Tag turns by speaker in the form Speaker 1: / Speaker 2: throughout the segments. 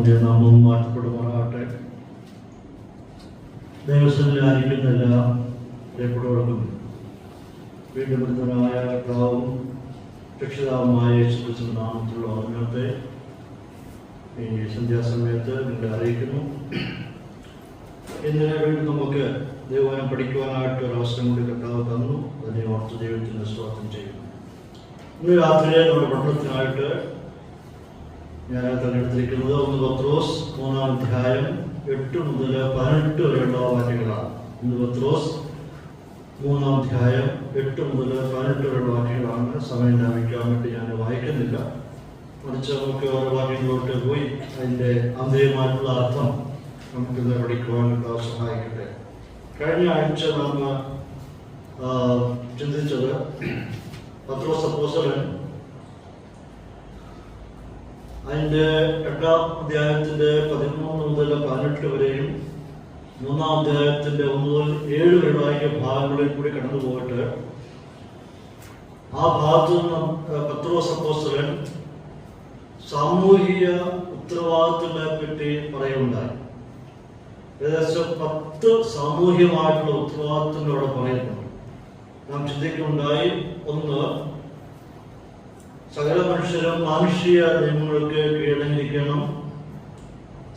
Speaker 1: കർത്താവിൻ്റെ നാമം വാഴ്ത്തപ്പെടുമാറാകട്ടെ. ദൈവസന്നിധിയിലായിരിക്കുന്ന എല്ലാ പ്രിയപ്പെട്ടവർക്കും വീണ്ടും വരുന്നവനായ കർത്താവും രക്ഷിതാവുമായ യേശുക്രിസ്തുവിന്റെ നാമത്തിലുള്ള വചനത്തെ ഈ സന്ധ്യാസമയത്ത് നിങ്ങളെ അറിയിക്കുന്നു. ഇന്നലെ വീണ്ടും നമുക്ക് ദൈവവചനം പഠിക്കുവാനായിട്ട് ഒരു അവസരം കൂടി കർത്താവ് തന്നു. അതിനെ ഓർത്ത് ദൈവത്തിന് സ്തോത്രം ചെയ്യുന്നു. ഇന്ന് രാത്രിയെ നമ്മുടെ പഠനത്തിനായിട്ട് ഞാൻ തിരഞ്ഞെടുത്തിരിക്കുന്നത് 1 പത്രോസ് 3-ാം അധ്യായം 8 മുതൽ 18 വരെയുള്ള വാക്യങ്ങളാണ്. 1 പത്രോസ് 3-ാം അധ്യായം 8 മുതൽ 18 വരെയുള്ള വാക്യങ്ങളാണ്. സമയം ലാഭിക്കാൻ വേണ്ടി ഞാൻ വായിക്കുന്നില്ല. മറിച്ച് നമുക്ക് ഓരോ വാക്യങ്ങളിലോട്ട് പോയി അതിൻ്റെ അന്ത്യമായിട്ടുള്ള അർത്ഥം നമുക്കിന്ന് പഠിക്കുവാൻ സഹായിക്കട്ടെ. കഴിഞ്ഞ ആഴ്ച നാം ചിന്തിച്ചത് പത്രോസ് അപ്പോസ്തലൻ അതിൻ്റെ 8-ാം അധ്യായത്തിൻ്റെ 13 മുതൽ 18 വരെയും 3-ാം അധ്യായത്തിൻ്റെ 1 മുതൽ 7 വരെയുള്ള ഭാഗങ്ങളിൽ കൂടി കടന്നു പോയിട്ട് ആ ഭാഗത്തു നിന്ന് പത്രോസ് അപ്പോസ്തലൻ സാമൂഹിക ഉത്തരവാദിത്തങ്ങളെ പറ്റി പറയുണ്ടായി. ഏകദേശം 10 സാമൂഹികമായിട്ടുള്ള ഉത്തരവാദിത്തങ്ങൾ അവിടെ പറയുന്നുണ്ട്. നാം ചിന്തിക്കുന്നുണ്ടായി. 1, സകല മനുഷ്യരും മാനുഷിക നിയമങ്ങൾക്ക് കീഴടങ്ങിയിരിക്കണം.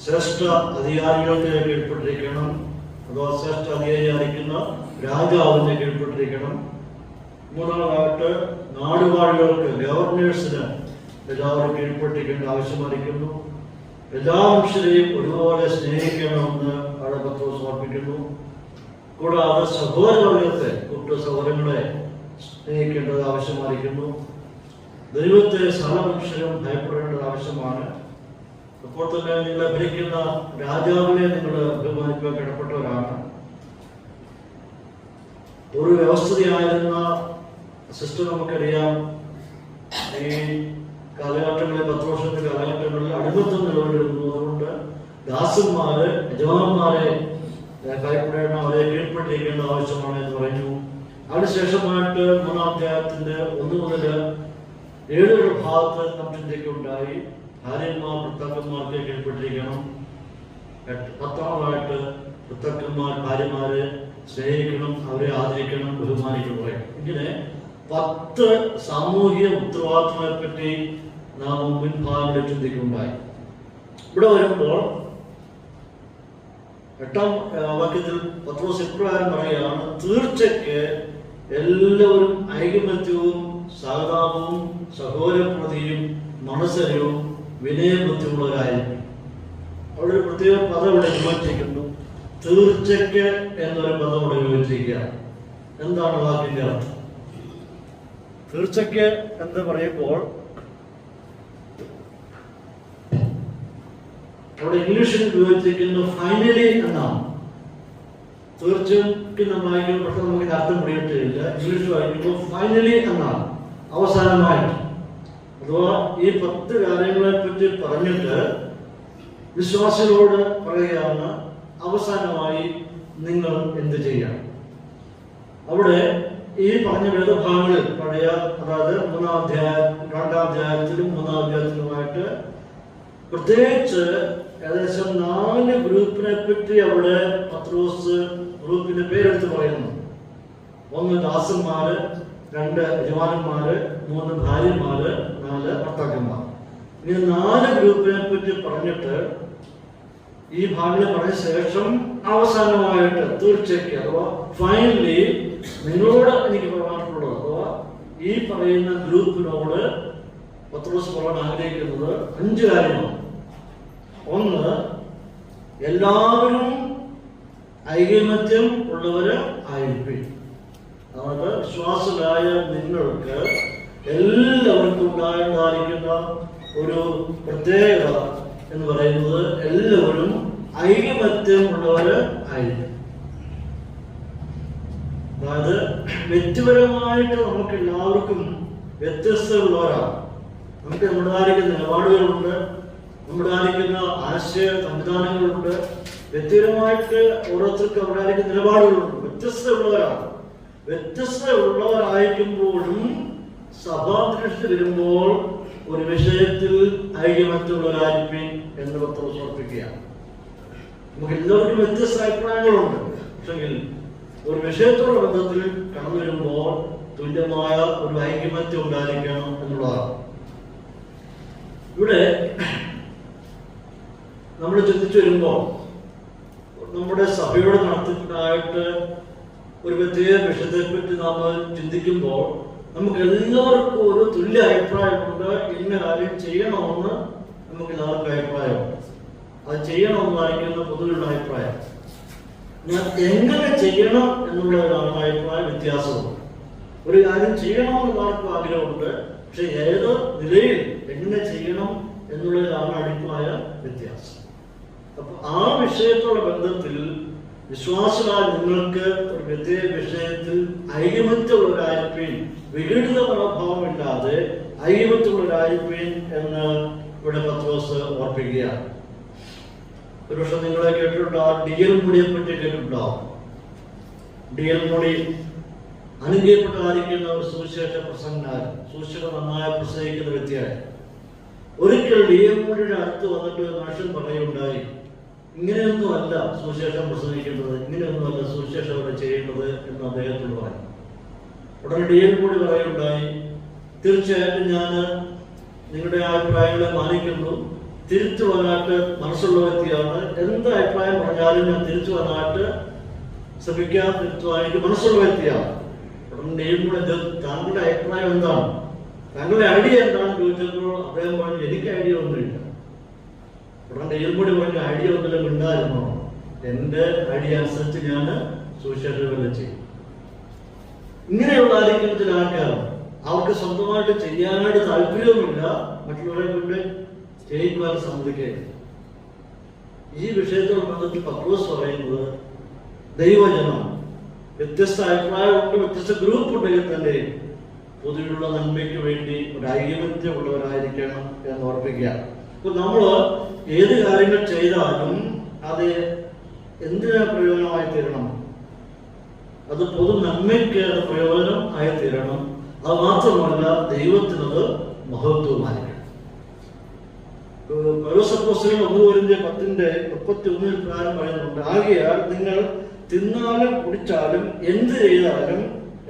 Speaker 1: ശ്രേഷ്ഠ അധികാരികൾക്ക് കീഴ്പ്പെട്ടിരിക്കണം. അഥവാ ശ്രേഷ്ഠ അധികാരിയായിരിക്കുന്ന രാജാവിനെ കീഴ്പ്പെട്ടിരിക്കണം. 3-ാമതായിട്ട് നാടുവാഴികൾക്ക് ഗവർണേഴ്സിന് എല്ലാവരും കീഴ്പ്പെട്ടിരിക്കേണ്ട ആവശ്യമായിരിക്കുന്നു. എല്ലാ മനുഷ്യരെയും ഒരുപോലെ സ്നേഹിക്കണമെന്ന് അവിടെ പത്രോസ് ഓർപ്പിക്കുന്നു. കൂടാതെ സഹോദരവർഗത്തെ സഹോദരങ്ങളെ സ്നേഹിക്കേണ്ടത് ആവശ്യമായിരിക്കുന്നു. ദൈവത്തെ സകല മനുഷ്യരും ഭയപ്പെടേണ്ടത് ആവശ്യമാണ്. അപ്പോൾ തന്നെ നിങ്ങളെ ഭരിക്കുന്ന രാജാവിനെ നിങ്ങൾ ബഹുമാനിക്കാൻ കടപ്പെട്ടവരാണ്. ഒരു വ്യവസ്ഥയായിരുന്ന സിസ്റ്റം നമുക്കറിയാം. ഈ കാലഘട്ടങ്ങളിൽ 10 വർഷത്തെ കാലഘട്ടങ്ങളിൽ അടിമത്തം നിലവിലിരുന്നു. അതുകൊണ്ട് ദാസന്മാര് യജമാനന്മാരെ ഭയപ്പെടേണ്ട, അവരെ കീഴ്പ്പെട്ടിരിക്കേണ്ട ആവശ്യമാണ് എന്ന് പറഞ്ഞു. അതിനുശേഷമായിട്ട് 3-ാം അധ്യായത്തിന്റെ 1 മുതൽ 7 ഭാഗത്ത് നാം ചിന്തയ്ക്കുണ്ടായി. ഭാര്യന്മാർ ഭർത്താക്കന്മാർക്ക് കീഴ്പ്പെട്ടിരിക്കണം. 10-ാമതായിട്ട് ഭർത്താക്കന്മാർ ഭാര്യമാരെ സ്നേഹിക്കണം, അവരെ ആദരിക്കണം, ബഹുമാനിക്കണം പറയും. ഇങ്ങനെ 10 സാമൂഹിക ഉത്തരവാദിത്തങ്ങളെ പറ്റി നാം മുൻഭാഗങ്ങളിൽ ചിന്തിക്കുണ്ടായി. ഇവിടെ വരുമ്പോൾ 8-ാം വാക്യത്തിൽ പത്രോസ് ഇപ്രകാരം പറയുകയാണ്: തീർച്ചയ്ക്ക് എല്ലാവരും ഐകമത്യവും സഹതാപവും സഹോദരപ്രതിയും മനസ്സരവും വിനയബുദ്ധിയുള്ളവരായിരിക്കും. അവിടെ ഒരു പ്രത്യേക പദം ഇവിടെ ഉപയോഗിച്ചിരിക്കുന്നു. തീർച്ചയ്ക്ക് എന്നൊരു പദം ഇവിടെ ഉപയോഗിച്ചിരിക്കുക. എന്താണ് വാക്കിന്റെ അർത്ഥം? തീർച്ചയ്ക്ക് എന്ന് പറയുമ്പോൾ അവിടെ ഇംഗ്ലീഷിൽ ഉപയോഗിച്ചിരിക്കുന്നു ഫൈനലി എന്നാണ്. തീർച്ചയ്ക്ക് നമ്മൾ വായിക്കുമ്പോൾ പെട്ടെന്ന് നമുക്ക് അർത്ഥം പിടികിട്ടില്ല. ഇംഗ്ലീഷ് വായിക്കുമ്പോൾ ഫൈനലി എന്നാണ്, അവസാനമായിട്ട്. അഥവാ ഈ 10 കാര്യങ്ങളെ പറ്റി പറഞ്ഞിട്ട് വിശ്വാസികളോട് പറയുകയാണ്, അവസാനമായി നിങ്ങൾ എന്ത് ചെയ്യണം. അവിടെ ഈ പറഞ്ഞ വേദഭാഗങ്ങളിൽ പഴയ, അതായത് 2-ാം അധ്യായത്തിലും 3-ാം അധ്യായത്തിലുമായിട്ട് പ്രത്യേകിച്ച് ഏകദേശം 4 ഗ്രൂപ്പിനെ പറ്റി അവിടെ പത്രോസ് ഗ്രൂപ്പിന്റെ പേരെടുത്ത് പറയുന്നു. 1 ദാസന്മാര്, 2 യജമാനന്മാര്, 3 ഭാര്യമാര്, 4 ഭർത്താക്കന്മാർ. ഇങ്ങനെ 4 ഗ്രൂപ്പിനെ പറ്റി പറഞ്ഞിട്ട് ഈ ഭാഗങ്ങൾ പറഞ്ഞ ശേഷം അവസാനമായിട്ട് തീർച്ചയ്ക്ക് അഥവാ ഫൈനലി നിങ്ങളോട് എനിക്ക് പറയാനുള്ളത്, അഥവാ ഈ പറയുന്ന ഗ്രൂപ്പിനോട് പത്രോസ് പറയാൻ ആഗ്രഹിക്കുന്നത് 5 കാര്യമാണ്. 1, എല്ലാവരും ഐകമത്യം ഉള്ളവര് ആയിരിക്കും. അതായത് വിശ്വാസികളായ നിങ്ങൾക്ക് എല്ലാവർക്കും ഉണ്ടായിരിക്കുന്ന ഒരു പ്രത്യേകത എന്ന് പറയുന്നത് എല്ലാവരും ഐകമത്യം ഉള്ളവര് ആയിരിക്കും. അതായത് വ്യക്തിപരമായിട്ട് നമുക്ക് എല്ലാവർക്കും വ്യത്യസ്തമുള്ളവരാണ്. നമുക്ക് നമ്മുടേതായിരിക്കുന്ന നിലപാടുകളുണ്ട്, നമ്മുടേതായിരിക്കുന്ന ആശയ സംവിധാനങ്ങളുണ്ട്. വ്യക്തിപരമായിട്ട് ഓരോരുത്തർക്കും അവരുടേതായിരിക്കുന്ന നിലപാടുകളുണ്ട്. വ്യത്യസ്തമുള്ളവരാണ്. വ്യത്യസ്തമുള്ളവരായിരിക്കുമ്പോഴും സഭാന്തരീക്ഷത്തിൽ വരുമ്പോൾ ഒരു വിഷയത്തിൽ ഐകമത്യമുള്ളവരായിരിക്കും എന്ന് പത്രോസ് ഓർപ്പിക്കുകയാണ്. നമുക്ക് എല്ലാവർക്കും വ്യത്യസ്ത അഭിപ്രായങ്ങളുണ്ട്. പക്ഷെങ്കിൽ ഒരു വിഷയത്തോടുള്ള ബന്ധത്തിൽ കടന്നു വരുമ്പോൾ തുല്യമായ ഒരു ഐകമത്യം ഉണ്ടായിരിക്കണം എന്നുള്ളതാണ്. ഇവിടെ നമ്മൾ ചിന്തിച്ചു വരുമ്പോൾ നമ്മുടെ സഭയുടെ നടത്തിപ്പിനായിട്ട് ഒരു പ്രത്യേക വിഷയത്തെപ്പറ്റി നാം ചിന്തിക്കുമ്പോൾ നമുക്ക് എല്ലാവർക്കും ഒരു തുല്യ അഭിപ്രായമുണ്ട്. ഇന്ന കാര്യം ചെയ്യണമെന്ന് നമുക്ക് എല്ലാവർക്കും അഭിപ്രായമുണ്ട്. അത് ചെയ്യണമെന്നായിരിക്കുന്ന പൊതുവിലുള്ള അഭിപ്രായം. ഞാൻ എങ്ങനെ ചെയ്യണം എന്നുള്ളതാണ് അഭിപ്രായ വ്യത്യാസമുണ്ട്. ഒരു കാര്യം ചെയ്യണമെന്ന് എല്ലാവർക്കും ആഗ്രഹമുണ്ട്. പക്ഷെ ഏത് നിലയിൽ എങ്ങനെ ചെയ്യണം എന്നുള്ളതാണ് അഭിപ്രായ വ്യത്യാസം. അപ്പൊ ആ വിഷയത്തോടെ ബന്ധത്തിൽ വിശ്വാസികളായ നിങ്ങൾക്ക് ഒരു പ്രത്യേക വിഷയത്തിൽ ഐകമത്യമുള്ളവരായിരിക്കും, വിഘടിത മനോഭാവമില്ലാതെ ഐകമത്യമുള്ളവരായിരിക്കും എന്ന് ഇവിടെ പത്രോസ് ഓർപ്പിക്കുകയാണ്. ഒരു പക്ഷെ നിങ്ങളെ കേട്ടിട്ടുണ്ടാവും, DL മോഡിയെ പറ്റി കേട്ടിട്ടുണ്ടാവും. DL മോഡി അനുഗ്രഹിക്കപ്പെട്ടായിരിക്കുന്ന ഒരു സുവിശേഷ പ്രസംഗനായി, സുവിശേഷം നന്നായി പ്രസംഗിക്കുന്ന വ്യക്തിയായി. ഒരിക്കൽ DL മോഡിയുടെ അടുത്ത് വന്നിട്ട് മനുഷ്യൻ പറയുണ്ടായി, ഇങ്ങനെയൊന്നും അല്ല സുവിശേഷം പ്രസംഗിക്കേണ്ടത്, ഇങ്ങനെയൊന്നുമല്ല സുവിശേഷം അവിടെ ചെയ്യേണ്ടത് എന്ന് അദ്ദേഹത്തോട് പറഞ്ഞു. ഉടനെ DL മോഡി പറയുണ്ടായി, തീർച്ചയായിട്ടും ഞാൻ നിങ്ങളുടെ അഭിപ്രായങ്ങളെ മാനിക്കുന്നു, തിരിച്ചു വരാനായിട്ട് മനസ്സുള്ള വ്യക്തിയാണ്. എന്ത് അഭിപ്രായം പറഞ്ഞാലും ഞാൻ തിരിച്ചു വരാനായിട്ട് ശ്രമിക്കാൻ, തിരിച്ചു പോകാൻ എനിക്ക് മനസ്സുള്ള വ്യക്തിയാണ്. ഉടനെ താങ്കളുടെ അഭിപ്രായം എന്താണ്, താങ്കളുടെ ഐഡിയ എന്താണെന്ന് ചോദിച്ചപ്പോൾ അദ്ദേഹം പറഞ്ഞു, എനിക്ക് ഐഡിയ ഒന്നുമില്ല. ഉടനെ കൂടി പറഞ്ഞ ഐഡിയ ഒന്നും ഉണ്ടായിരുന്നോ, എന്റെ ഐഡിയ അനുസരിച്ച് ഞാൻ സുവിശേഷം ചെയ്യും. ഇങ്ങനെയുള്ള ആയിരിക്കും ചില ആൾക്കാർ. അവർക്ക് സ്വന്തമായിട്ട് ചെയ്യാനായിട്ട് താല്പര്യവുമില്ല, മറ്റുള്ളവരെ കൊണ്ട് ചെയ്യിക്കുവാൻ സമ്മതിക്കുകയില്ല. ഈ വിഷയത്തോട് ബന്ധത്തിൽ പത്രോസ് പറയുന്നത്, ദൈവജനം വ്യത്യസ്ത അഭിപ്രായമുണ്ട്, വ്യത്യസ്ത ഗ്രൂപ്പ് ഉണ്ടെങ്കിൽ തന്നെ പൊതുവിലുള്ള നന്മയ്ക്ക് വേണ്ടി ഒരു ഐകമത്യമുള്ളവരായിരിക്കണം എന്ന് ഓർപ്പിക്കുക. അപ്പൊ നമ്മൾ ഏത് കാര്യങ്ങൾ ചെയ്താലും അത് എന്തിനാ പ്രയോജനമായി തീരണം, അത് പൊതു നന്മയ്ക്ക് അത് പ്രയോജനം ആയി തീരണം. അത് മാത്രമല്ല ദൈവത്തിനത് മഹത്വമായിരിക്കണം. പൗലോസപ്പോസ്തലൻ 1:10-31 പ്രകാരം പറയുന്നുണ്ട്, ആകയാൽ നിങ്ങൾ തിന്നാലും കുടിച്ചാലും എന്ത് ചെയ്താലും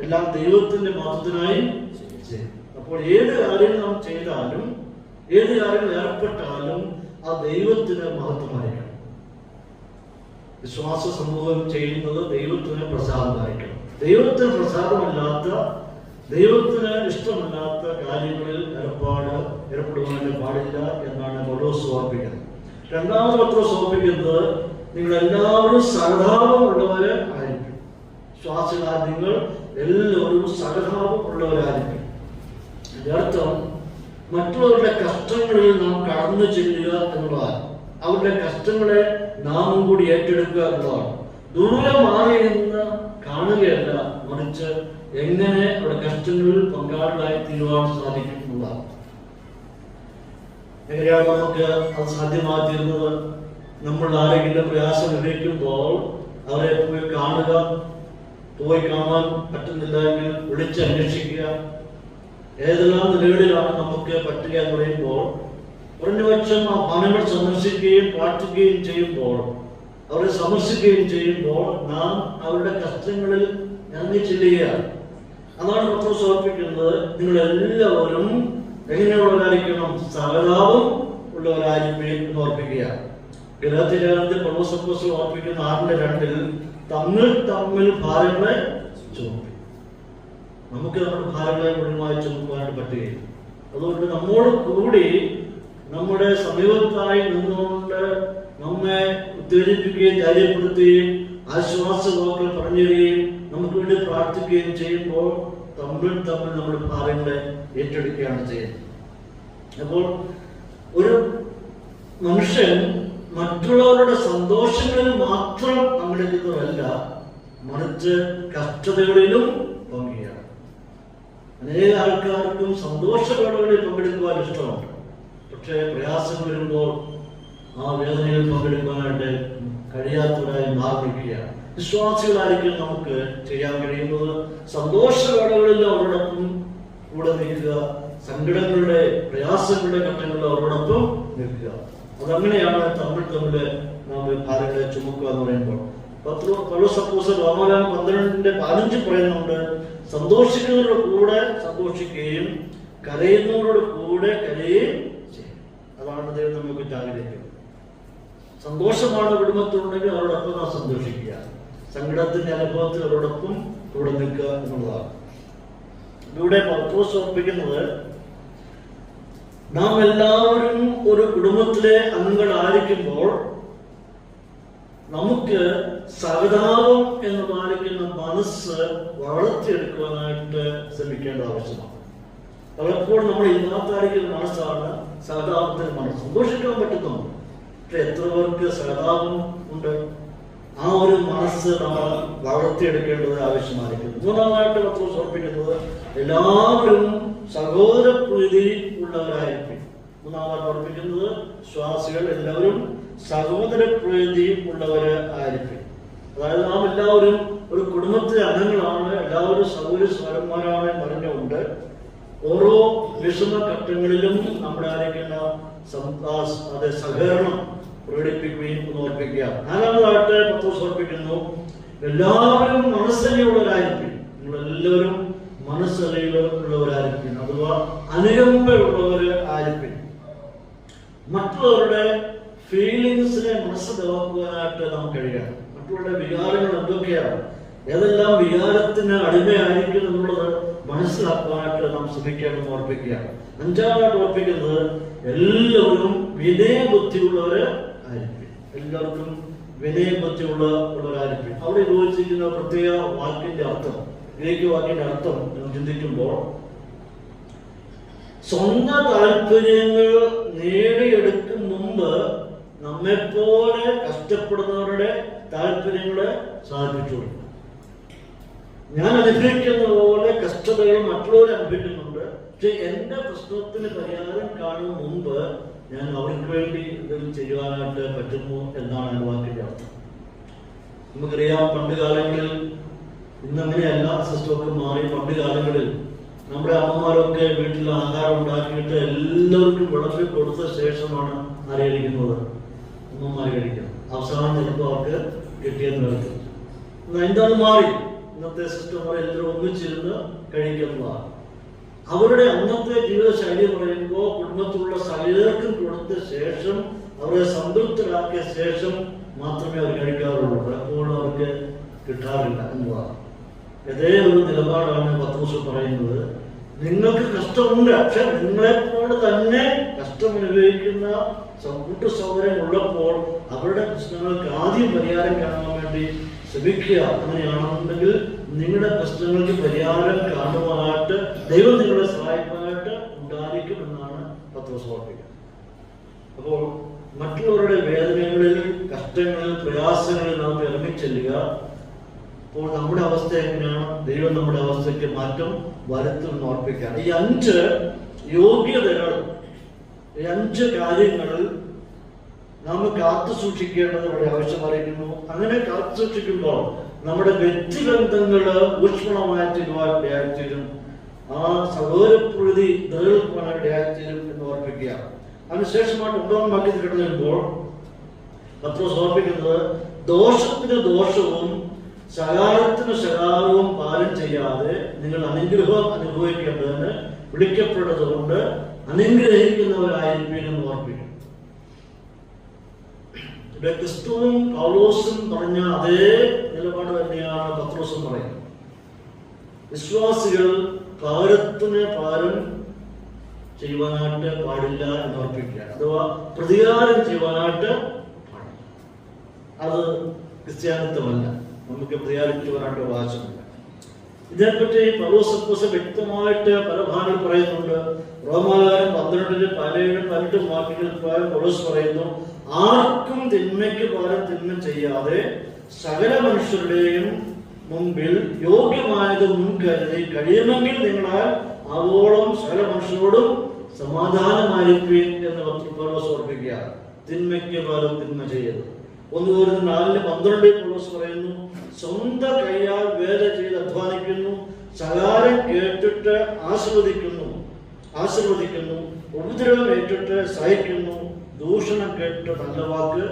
Speaker 1: എല്ലാം ദൈവത്തിന്റെ മഹത്വത്തിനായി ചെയ്യും. അപ്പോൾ ഏത് കാര്യങ്ങൾ നാം ചെയ്താലും ഏത് കാര്യങ്ങൾ ഏർപ്പെട്ടാലും ആ ദൈവത്തിന് മഹത്വമായിരിക്കണം. വിശ്വാസ സമൂഹം ചെയ്യുന്നത് ദൈവത്തിന് പ്രസാദമായിരിക്കണം. ദൈവത്തിന് പ്രസാദമല്ലാത്ത, ദൈവത്തിന് ഇഷ്ടമല്ലാത്ത കാര്യങ്ങളിൽ ഏർപ്പെടുവാനായിട്ട് പാടില്ല എന്നാണ് പൗലോസ് ഓർപ്പിക്കുന്നത്. രണ്ടാമത് പത്രോസ് ഓർപ്പിക്കുന്നത്, നിങ്ങളെല്ലാവരും സഹതാപം ഉള്ളവര് ആയിരിക്കും. വിശ്വാസികളായ നിങ്ങൾ എല്ലാവരും സഹതാപം ഉള്ളവരായിരിക്കും. അതിന്റെ അർത്ഥം മറ്റുള്ളവരുടെ കഷ്ടങ്ങളിൽ നാം കടന്നു ചെല്ലുക എന്നുള്ളതാണ്. അവരുടെ കഷ്ടങ്ങളെ നാമും കൂടി ഏറ്റെടുക്കുക എന്നുള്ളതാണ്. ദൂരെ മാറി നിന്ന് കാണുകയല്ല, മറിച്ച് എങ്ങനെ അവരുടെ കഷ്ടങ്ങളിൽ പങ്കാളികളായി തീരുവാൻ സാധിക്കും എന്നുള്ളതാണ്. എങ്ങനെയാണ് നമുക്ക് അത് സാധ്യമാക്കിയിരുന്നത്? നമ്മൾ ആരെങ്കിലും പ്രയാസം അനുഭവിക്കുമ്പോൾ അവരെ പോയി കാണുക, പോയി കാണാൻ പറ്റുന്നില്ല എങ്കിൽ വിളിച്ച് അന്വേഷിക്കുക. ഏതെല്ലാം നിലകളിലാണ് നമുക്ക് പറ്റുക എന്ന് പറയുമ്പോൾ കുറഞ്ഞപക്ഷം ആ ഭവനങ്ങൾ സന്ദർശിക്കുകയും പ്രാർത്ഥിക്കുകയും ചെയ്യുമ്പോൾ, അവരെ സന്ദർശിക്കുകയും ചെയ്യുമ്പോൾ നാം അവരുടെ കഷ്ടങ്ങളിൽ ഇറങ്ങി ചെല്ലുകയാണ്. അതാണ് പത്രോസ് ഓർപ്പിക്കുന്നത്, നിങ്ങളെല്ലാവരും എങ്ങനെയുള്ളവരായിരിക്കണം, സഹതാപം ഉള്ളവരായിരിക്കും എന്ന് ഓർപ്പിക്കുകയാണ്. ഗലാത്യലേഖനത്തിൽ പൗലോസ് അപ്പോസ്തലൻ ഓർപ്പിക്കുന്ന 6:2 തമ്മിൽ ഭാരങ്ങളെ ചുമപ്പി. നമുക്ക് നമ്മുടെ ഭാരങ്ങളെ മുഴുവനായി ചുമക്കുവാനായിട്ട് പറ്റുകയില്ല. അതുകൊണ്ട് നമ്മോട് കൂടി നമ്മുടെ സമീപത്തായി നിന്നുകൊണ്ട് നമ്മെ ഉത്തേജിപ്പിക്കുകയും ധൈര്യപ്പെടുത്തുകയും ആശ്വാസവാക്കുകൾ പറഞ്ഞു തരികയും നമുക്ക് വേണ്ടി പ്രാർത്ഥിക്കുകയും ചെയ്യുമ്പോൾ തമ്മിൽ നമ്മുടെ ഭാരങ്ങളെ ഏറ്റെടുക്കുകയാണ് ചെയ്യുന്നത്. അപ്പോൾ ഒരു മനുഷ്യൻ മറ്റുള്ളവരുടെ സന്തോഷങ്ങളിൽ മാത്രം പങ്കെടുക്കുന്നതല്ല, മറിച്ച് കഷ്ടതകളിലും പങ്കുകയാണ്. അനേക ആൾക്കാർക്കും സന്തോഷവേളകളിൽ പങ്കെടുക്കുവാൻ ഇഷ്ടമുണ്ട്, പക്ഷേ പ്രയാസം വരുമ്പോൾ ആ വേദനയിൽ പങ്കെടുക്കാനായിട്ട് കഴിയാത്തവരായി മാറിയിരിക്കുകയാണ്. വിശ്വാസികളായിരിക്കും നമുക്ക് ചെയ്യാൻ കഴിയുന്നത് സന്തോഷവേളകളിൽ അവരോടൊപ്പം കൂടെ നിൽക്കുക, സങ്കടങ്ങളുടെ പ്രയാസങ്ങളുടെ ഘട്ടങ്ങളിൽ അവരോടൊപ്പം നിൽക്കുക. അതങ്ങനെയാണ് തമ്മിൽ നാം ഭാരങ്ങളെ ചുമക്കുക എന്ന് പറയുമ്പോൾ പൗലോസ് അപ്പോസ്തലൻ റോമാലേഖനം 12:15 പറയുന്നുണ്ട്, സന്തോഷിക്കുന്നവരുടെ കൂടെ സന്തോഷിക്കുകയും കരയുന്നവരുടെ കൂടെ കരയുകയും ചെയ്യും. അതാണ് ദൈവം നമുക്ക് ആഗ്രഹിക്കുന്നത്. സന്തോഷമാണ് കുടുംബത്തിലുണ്ടെങ്കിൽ അവരോടൊപ്പം നാം സന്തോഷിക്കുക, സങ്കടത്തിന്റെ അനുഭവത്തിൽ അവരോടൊപ്പം കൂടെ നിൽക്കുക എന്നുള്ളതാണ്. ഇവിടെ പൗലോസ് ഓർപ്പിക്കുന്നത്, നാം എല്ലാവരും ഒരു കുടുംബത്തിലെ അംഗങ്ങളായിരിക്കുമ്പോൾ നമുക്ക് സഹതാപം എന്ന് പാലിക്കുന്ന മനസ്സ് വളർത്തിയെടുക്കുവാനായിട്ട് ശ്രമിക്കേണ്ട ആവശ്യമാണ്. പലപ്പോഴും നമ്മൾ ഇല്ലാത്തായിരിക്കുന്ന മനസ്സാണ് സഹതാപത്തിന് മനസ്സ്. സന്തോഷിക്കാൻ പറ്റുന്നുണ്ട്, പക്ഷെ എത്ര പേർക്ക് സഹതാപം ഉണ്ട്? ആ ഒരു മനസ്സ് നമ്മൾ വളർത്തിയെടുക്കേണ്ടത് ആവശ്യമായിരിക്കുന്നു. മൂന്നാമായിട്ട് പത്രോസ് ഓർപ്പിക്കുന്നത്, എല്ലാവരും സഹോദരപ്രീതി ഉള്ളവരായിരിക്കും. മൂന്നാമത് ഓർപ്പിക്കുന്നത്, വിശ്വാസികൾ എല്ലാവരും സഹോദരപ്രീതി ഉള്ളവര് ആയിരിക്കും. അതായത് നാം എല്ലാവരും ഒരു കുടുംബത്തിലെ അംഗങ്ങളാണ്, എല്ലാവരും സഹോദര സ്വരന്മാരാണ് പറഞ്ഞുകൊണ്ട് ഓരോ വിഷമഘട്ടങ്ങളിലും നമ്മുടെ ആയിരിക്കുന്ന സഹകരണം പ്രകടിപ്പിക്കുകയും എന്ന് ഓർപ്പിക്കുക. നാലാമതായിട്ട് പത്രോസ് ഓർപ്പിക്കുന്നു, എല്ലാവരും മനസ്സലിയുള്ളവരായിരിക്കും. നിങ്ങളെല്ലാവരും മനസ്സലിയുള്ളവരായിരിക്കും, അഥവാ അനുകമ്പയുള്ളവര് ആയിരിക്കും. മറ്റുള്ളവരുടെ ഫീലിങ്സിനെ മനസ്സിലാക്കുവാനായിട്ട് നമുക്ക് കഴിയണം. മറ്റുള്ളവരുടെ വികാരങ്ങൾ എന്തൊക്കെയാണ്, ഏതെല്ലാം വികാരത്തിന് അടിമയായിരിക്കും എന്നുള്ളത് മനസ്സിലാക്കുവാനായിട്ട് നാം ശ്രമിക്കണമെന്ന് ഓർപ്പിക്കുക. അഞ്ചാമതായിട്ട് ഓർപ്പിക്കുന്നത്, എല്ലാവരും വിനയബുദ്ധിയുള്ളവര് ആയിരിക്കും. എല്ലാവർക്കും വിനയബുദ്ധിയുള്ളവരായിരിക്കും. അവിടെ ഉപയോഗിച്ചിരിക്കുന്ന പ്രത്യേക വാക്കിന്റെ അർത്ഥം, ഗ്രീക്ക് വാക്കിന്റെ അർത്ഥം ചിന്തിക്കുമ്പോൾ, സ്വന്തം താല്പര്യങ്ങൾ നേടിയെടുക്കും മുമ്പ് നമ്മെപ്പോലെ കഷ്ടപ്പെടുന്നവരുടെ താല്പര്യങ്ങളെ സാധിപ്പിച്ചു കൊടുക്കും. ഞാൻ അനുഭവിക്കുന്ന പോലെ കഷ്ടതകൾ മറ്റുള്ളവർ അനുഭവിക്കുന്നുണ്ട്, പക്ഷെ എന്റെ പ്രശ്നത്തിന് പരിഹാരം കാണും മുമ്പ് ഞാൻ അവർക്ക് വേണ്ടി എന്തെങ്കിലും ചെയ്യുവാനായിട്ട് പറ്റുമോ എന്നാണ് എൻ്റെ വാക്കിന്റെ അർത്ഥം. നമുക്കറിയാം, പണ്ട് കാലങ്ങളിൽ, ഇന്നങ്ങനെയല്ല, സിസ്റ്റമൊക്കെ മാറി. പണ്ട് കാലങ്ങളിൽ നമ്മുടെ അമ്മമാരൊക്കെ വീട്ടിൽ ആഹാരം ഉണ്ടാക്കിയിട്ട് എല്ലാവർക്കും വിളമ്പി കൊടുത്ത ശേഷമാണ് ആരെയിരിക്കുന്നത്, അമ്മമാർ കഴിക്കുന്നത്. അവസാനം ചിലപ്പോൾ അവർക്ക് കിട്ടിയെന്ന് കേൾക്കും. എന്താണ് മാറി? ഇന്നത്തെ സിസ്റ്റം എല്ലാവരും ഒന്നിച്ചിരുന്ന് കഴിക്കുന്നതാണ്. അവരുടെ അന്നത്തെ ജീവിതശൈലി പറയുമ്പോൾ കുടുംബത്തിലുള്ള സകലർക്കും കൊടുത്ത ശേഷം, അവരെ സംതൃപ്തരാക്കിയ ശേഷം മാത്രമേ അവർ കഴിക്കാറുള്ളൂ. പലപ്പോഴും അവർക്ക് കിട്ടാറില്ല എന്നതാണ്. അതേ ഒരു നിലപാടാണ് പത്രോസ് പറയുന്നത്. നിങ്ങൾക്ക് കഷ്ടമുണ്ട്, പക്ഷെ നിങ്ങളെപ്പോലെ തന്നെ കഷ്ടം അനുഭവിക്കുന്ന കൂട്ടു സൗകര്യം ഉള്ളപ്പോൾ അവരുടെ പ്രശ്നങ്ങൾക്ക് ആദ്യം പരിഹാരം കാണാൻ വേണ്ടി ശ്രമിക്കുക. അങ്ങനെയാണെന്നുണ്ടെങ്കിൽ നിങ്ങളുടെ പ്രശ്നങ്ങൾക്ക് പരിഹാരം കാണുവാനായിട്ട് ദൈവം നിങ്ങളെ സഹായിക്കാനായിട്ട് ഉണ്ടായിരിക്കും എന്നാണ് പത്രോസ് ഓർപ്പിക്കുന്നത്. അപ്പോൾ മറ്റുള്ളവരുടെ വേദനകളിൽ, കഷ്ടങ്ങളിൽ, പ്രയാസങ്ങളിൽ നാം ഇറങ്ങിച്ചെല്ലുക. അപ്പോൾ നമ്മുടെ അവസ്ഥ എങ്ങനെയാണ്? ദൈവം നമ്മുടെ അവസ്ഥയ്ക്ക് മാറ്റം വരുത്തുമെന്ന് ഓർപ്പിക്കുകയാണ്. ഈ 5 യോഗ്യതകൾ, ഈ 5 കാര്യങ്ങൾ നാം കാത്തു സൂക്ഷിക്കേണ്ടത് വളരെ ആവശ്യമായിരിക്കുന്നു. അങ്ങനെ കാത്തു സൂക്ഷിക്കുമ്പോൾ നമ്മുടെ വ്യക്തിബന്ധങ്ങള് ഊഷ്മളമായിത്തീരും, ആ സഹോദരപ്രീതി നിലനിൽക്കുവാനായിത്തീരും എന്ന് ഓർപ്പിക്കുക. അതിനുശേഷമായിട്ട് 9-ാം വാക്യത്തിൽ കടന്നു വരുമ്പോൾ പത്രോസ് ഓർപ്പിക്കുന്നത്, ദോഷത്തിന് ദോഷവും ശകാരത്തിന് ശകാരവും പാലം ചെയ്യാതെ നിങ്ങൾ അനുഗ്രഹം അനുഭവിക്കേണ്ടതിന് വിളിക്കപ്പെട്ടതുകൊണ്ട് അനുഗ്രഹിക്കുന്നവരായിരിക്കും എന്ന് ഓർപ്പിക്കും. ഇവിടെ ക്രിസ്തുവും പൗലോസും പറഞ്ഞ അതേ നിലപാട് തന്നെയാണ് പത്രോസും പറയുന്നത്. വിശ്വാസികൾ പകരത്തിന് പകരം ചെയ്യുവാനായിട്ട് പാടില്ല എന്ന് ഓർപ്പിക്കുക, അഥവാ പ്രതികാരം ചെയ്യുവാനായിട്ട് പാടില്ല. അത് ക്രിസ്ത്യാനിത്വമല്ല. നമുക്ക് പ്രതികാരിക്കുവാനായിട്ട് അവകാശമില്ല. ഇതിനെപ്പറ്റി പൗലോസ് അപ്പോസ്തലൻ വ്യക്തമായിട്ട് പല ഭാഗങ്ങളിൽ പറയുന്നുണ്ട്. റോമാലേഖനം 12-17-18 വാക്യങ്ങളിൽ പൗലോസ് പറയുന്നു, ആർക്കും തിന്മയ്ക്ക് പകരം തിന്മ ചെയ്യാതെ സകല മനുഷ്യരുടെയും മുമ്പിൽ യോഗ്യമായത് മുൻകരുതി കഴിയുമെങ്കിൽ നിങ്ങളാൽ ആവോളം സകല മനുഷ്യരോടും സമാധാനമായിരിക്കും എന്ന് പൗലോസ് ഓർപ്പിക്കുക. തിന്മയ്ക്ക് പകരം തിന്മ ചെയ്യരുത്. 1 കൊരിന്ത്യർ 4:12 പൗലോസ് പറയുന്നു, സ്വന്തം കൈയാൽ വേല ചെയ്ത് അധ്വാനിക്കുന്നു, ശകാരം കേട്ടിട്ട് ആസ്വദിക്കുന്നു, ആശീർവദിക്കുന്നു, ഉപദ്രവം ഏറ്റിട്ട് സഹിക്കുന്നു, ദൂഷണം കേട്ട് നല്ല വാക്ക്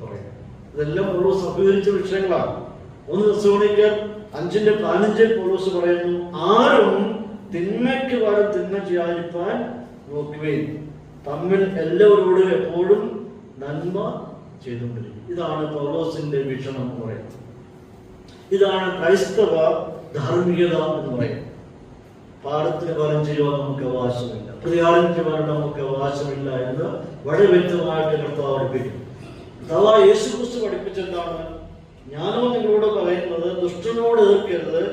Speaker 1: പറയും. ഇതെല്ലാം പൗലോസ് അഭിമുഖീകരിച്ച വിഷയങ്ങളാണ്. 1 തെസ്സലോനിക്കർ 5:15 പൗലോസ് പറയുന്നു, ആരും തിന്മയ്ക്ക് പകരം തിന്മ ചെയ്യാതിരിക്കാൻ നോക്കുകയും തമ്മിൽ എല്ലാവരോടും എപ്പോഴും നന്മ ചെയ്തുകൊണ്ടിരിക്കും. ഇതാണ് പൗലോസിന്റെ വീക്ഷണം എന്ന് പറയുന്നത്. ഇതാണ് ക്രൈസ്തവ ധാർമ്മികത എന്ന് പറയുന്നത്. പാപത്തിന് പകരം ചെയ്യുവാൻ നമുക്ക് അവകാശമില്ല, പ്രതികാരത്തിന് പകരം നമുക്ക് അവകാശമില്ല എന്ന് വളരെ വ്യക്തമായിട്ട് കർത്താവ് പഠിപ്പിക്കുന്നു. അഥവാ യേശു ക്രിസ്തു പഠിപ്പിച്ചെന്താണ്? ഞാനോ നിങ്ങളോട് പറയുന്നത്, ദുഷ്ടനോട് എതിർക്കരുത്,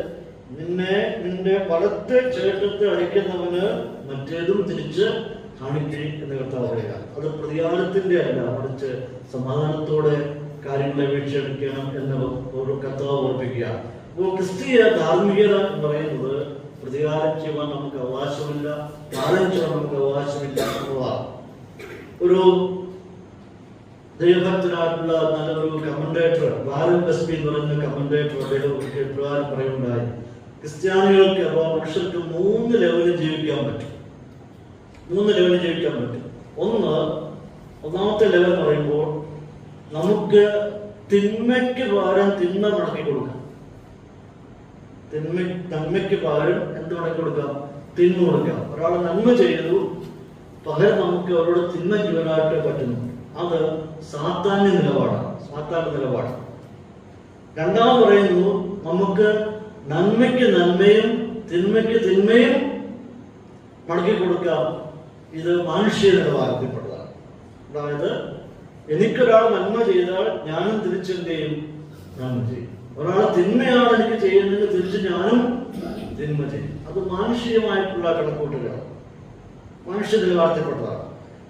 Speaker 1: നിന്റെ വലത്തെ ചേട്ടത്തെ അടിക്കുന്നവന് മറ്റേതും തിരിച്ച് കാണിക്കുകയും എന്ന് കർത്താവ് പറയുക. അത് പ്രതികാരത്തിന്റെ അല്ല, മറിച്ച് സമാധാനത്തോടെ കാര്യങ്ങളെ വീക്ഷിക്കണം എന്ന് ഒരു കർത്താവ് ഓർപ്പിക്കുക. അപ്പോൾ ക്രിസ്തീയ ധാർമ്മികത എന്ന് പറയുന്നത് പ്രതികാരം ചെയ്യുവാൻ നമുക്ക് അവകാശമില്ല, പാലം ചെയ്യാൻ നമുക്ക് അവകാശമില്ല എന്നുള്ളതാണ്. ഒരു ദൈവഭക്തനായിട്ടുള്ള നല്ലൊരു കമന്റേറ്റർ, വാരൻ വെസ്ബി എന്ന് പറയുന്ന കമന്റേറ്റർ, അദ്ദേഹം പ്രകാരം പറയുണ്ടായി, ക്രിസ്ത്യാനികൾക്ക് അഥവാ മനുഷ്യർക്ക് 3 ലെവലിൽ ജീവിക്കാൻ പറ്റും. 3 ലെവലിൽ ജീവിക്കാൻ പറ്റും. ഒന്നാമത്തെ ലെവൽ പറയുമ്പോൾ നമുക്ക് തിന്മയ്ക്ക് പകരം തിന്മ മടക്കി കൊടുക്കാം. നന്മയ്ക്ക് പകരം എന്ത് മടക്കി കൊടുക്കാം? തിന്മ കൊടുക്കാം. ഒരാൾ നന്മ ചെയ്തു, പകരം നമുക്ക് അവരോട് തിന്മ ചെയ്യാനായിട്ട് പറ്റുന്നു. അത് സാത്താന്യ നിലപാടാണ്. രണ്ടാമത് പറയുന്നു, നമുക്ക് നന്മയ്ക്ക് നന്മയും തിന്മയ്ക്ക് തിന്മയും മടക്കി കൊടുക്കാം. ഇത് മാനുഷിക നിലവാരത്തിൽപ്പെട്ടതാണ്. അതായത് എനിക്കൊരാൾ നന്മ ചെയ്താൽ ഞാനും തിരിച്ചെന്ത് ചെയ്യും? നന്മ ചെയ്യും. ഒരാൾ തിന്മയാണ് എനിക്ക് ചെയ്യുന്നത്, തിരിച്ച് ഞാനും തിന്മ ചെയ്യും. അത് മാനുഷികമായിട്ടുള്ള കണക്കൂട്ടലാണ്, മനുഷ്യ നിലവാരത്തിൽപ്പെട്ടതാണ്.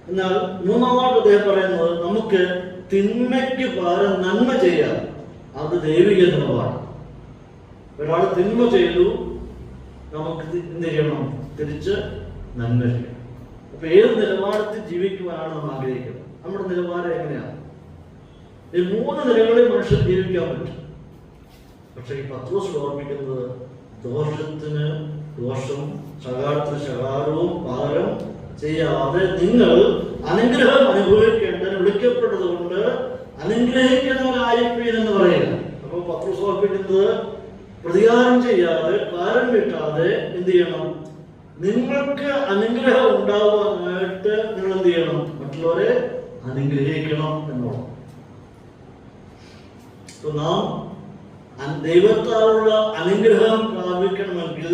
Speaker 1: എന്നാൽ മൂന്നാമത് അദ്ദേഹം പറയുന്നത്, നമുക്ക് തിന്മയ്ക്ക് പകരം നന്മ ചെയ്യാം. അത് ദൈവിക നിലവാരം. ഒരാൾ തിന്മ ചെയ്തു, നമുക്ക് എന്ത് ചെയ്യണം? തിരിച്ച് നന്മ ചെയ്യണം. അപ്പൊ ഏത് നിലവാരത്തിൽ ജീവിക്കുവാനാണ് നാം ആഗ്രഹിക്കുന്നത്? നമ്മുടെ നിലവാരം എങ്ങനെയാണ്? ഈ 3 നിലകളിൽ മനുഷ്യർ ജീവിക്കാൻ പറ്റും. പക്ഷെ ഈ പത്രോസ് ഓർമ്മിക്കുന്നത്, ദോഷത്തിന് ദോഷം, ശകാരത്തിന് ശകാരവും പകരം ചെയ്യാതെ നിങ്ങൾ അനുഗ്രഹം അനുഭവിക്കേണ്ടതിന് വിളിക്കപ്പെട്ടത് കൊണ്ട് അനുഗ്രഹിക്കുന്നവരായിരിക്കുമെന്ന് പറയുക. അപ്പൊ പത്രോസ് ഓർമ്മിക്കുന്നത്, പ്രതികാരം ചെയ്യാതെ, കാരം വീട്ടാതെ എന്ത് ചെയ്യണം? നിങ്ങൾക്ക് അനുഗ്രഹം ഉണ്ടാവാനായിട്ട് നിങ്ങൾ എന്ത് ചെയ്യണം? മറ്റുള്ളവരെ അനുഗ്രഹിക്കണം എന്നുള്ളത്. നാം ദൈവത്താലുള്ള അനുഗ്രഹം പ്രാപിക്കണമെങ്കിൽ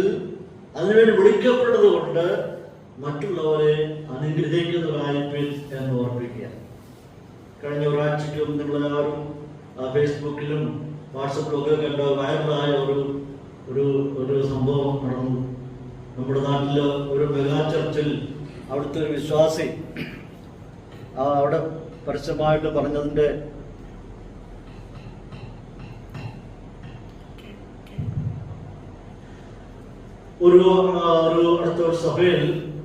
Speaker 1: അതിനുവേണ്ടി വിളിക്കപ്പെട്ടത് കൊണ്ട് മറ്റുള്ളവരെ അനുഗ്രഹിക്കുന്നവരായിരിക്കും എന്ന് ഓർപ്പിക്കുക. കഴിഞ്ഞ ഒരാഴ്ചയ്ക്കും നിങ്ങളെല്ലാവരും ഫേസ്ബുക്കിലും വാട്സപ്പിലും ഒക്കെ കണ്ട വൈറലായ ഒരു സംഭവം നടന്നു. നമ്മുടെ നാട്ടില് ഒരു മെഗാ ചർച്ചിൽ അവിടുത്തെ ഒരു വിശ്വാസി അവിടെ പരസ്യമായിട്ട് പറഞ്ഞതിന്റെ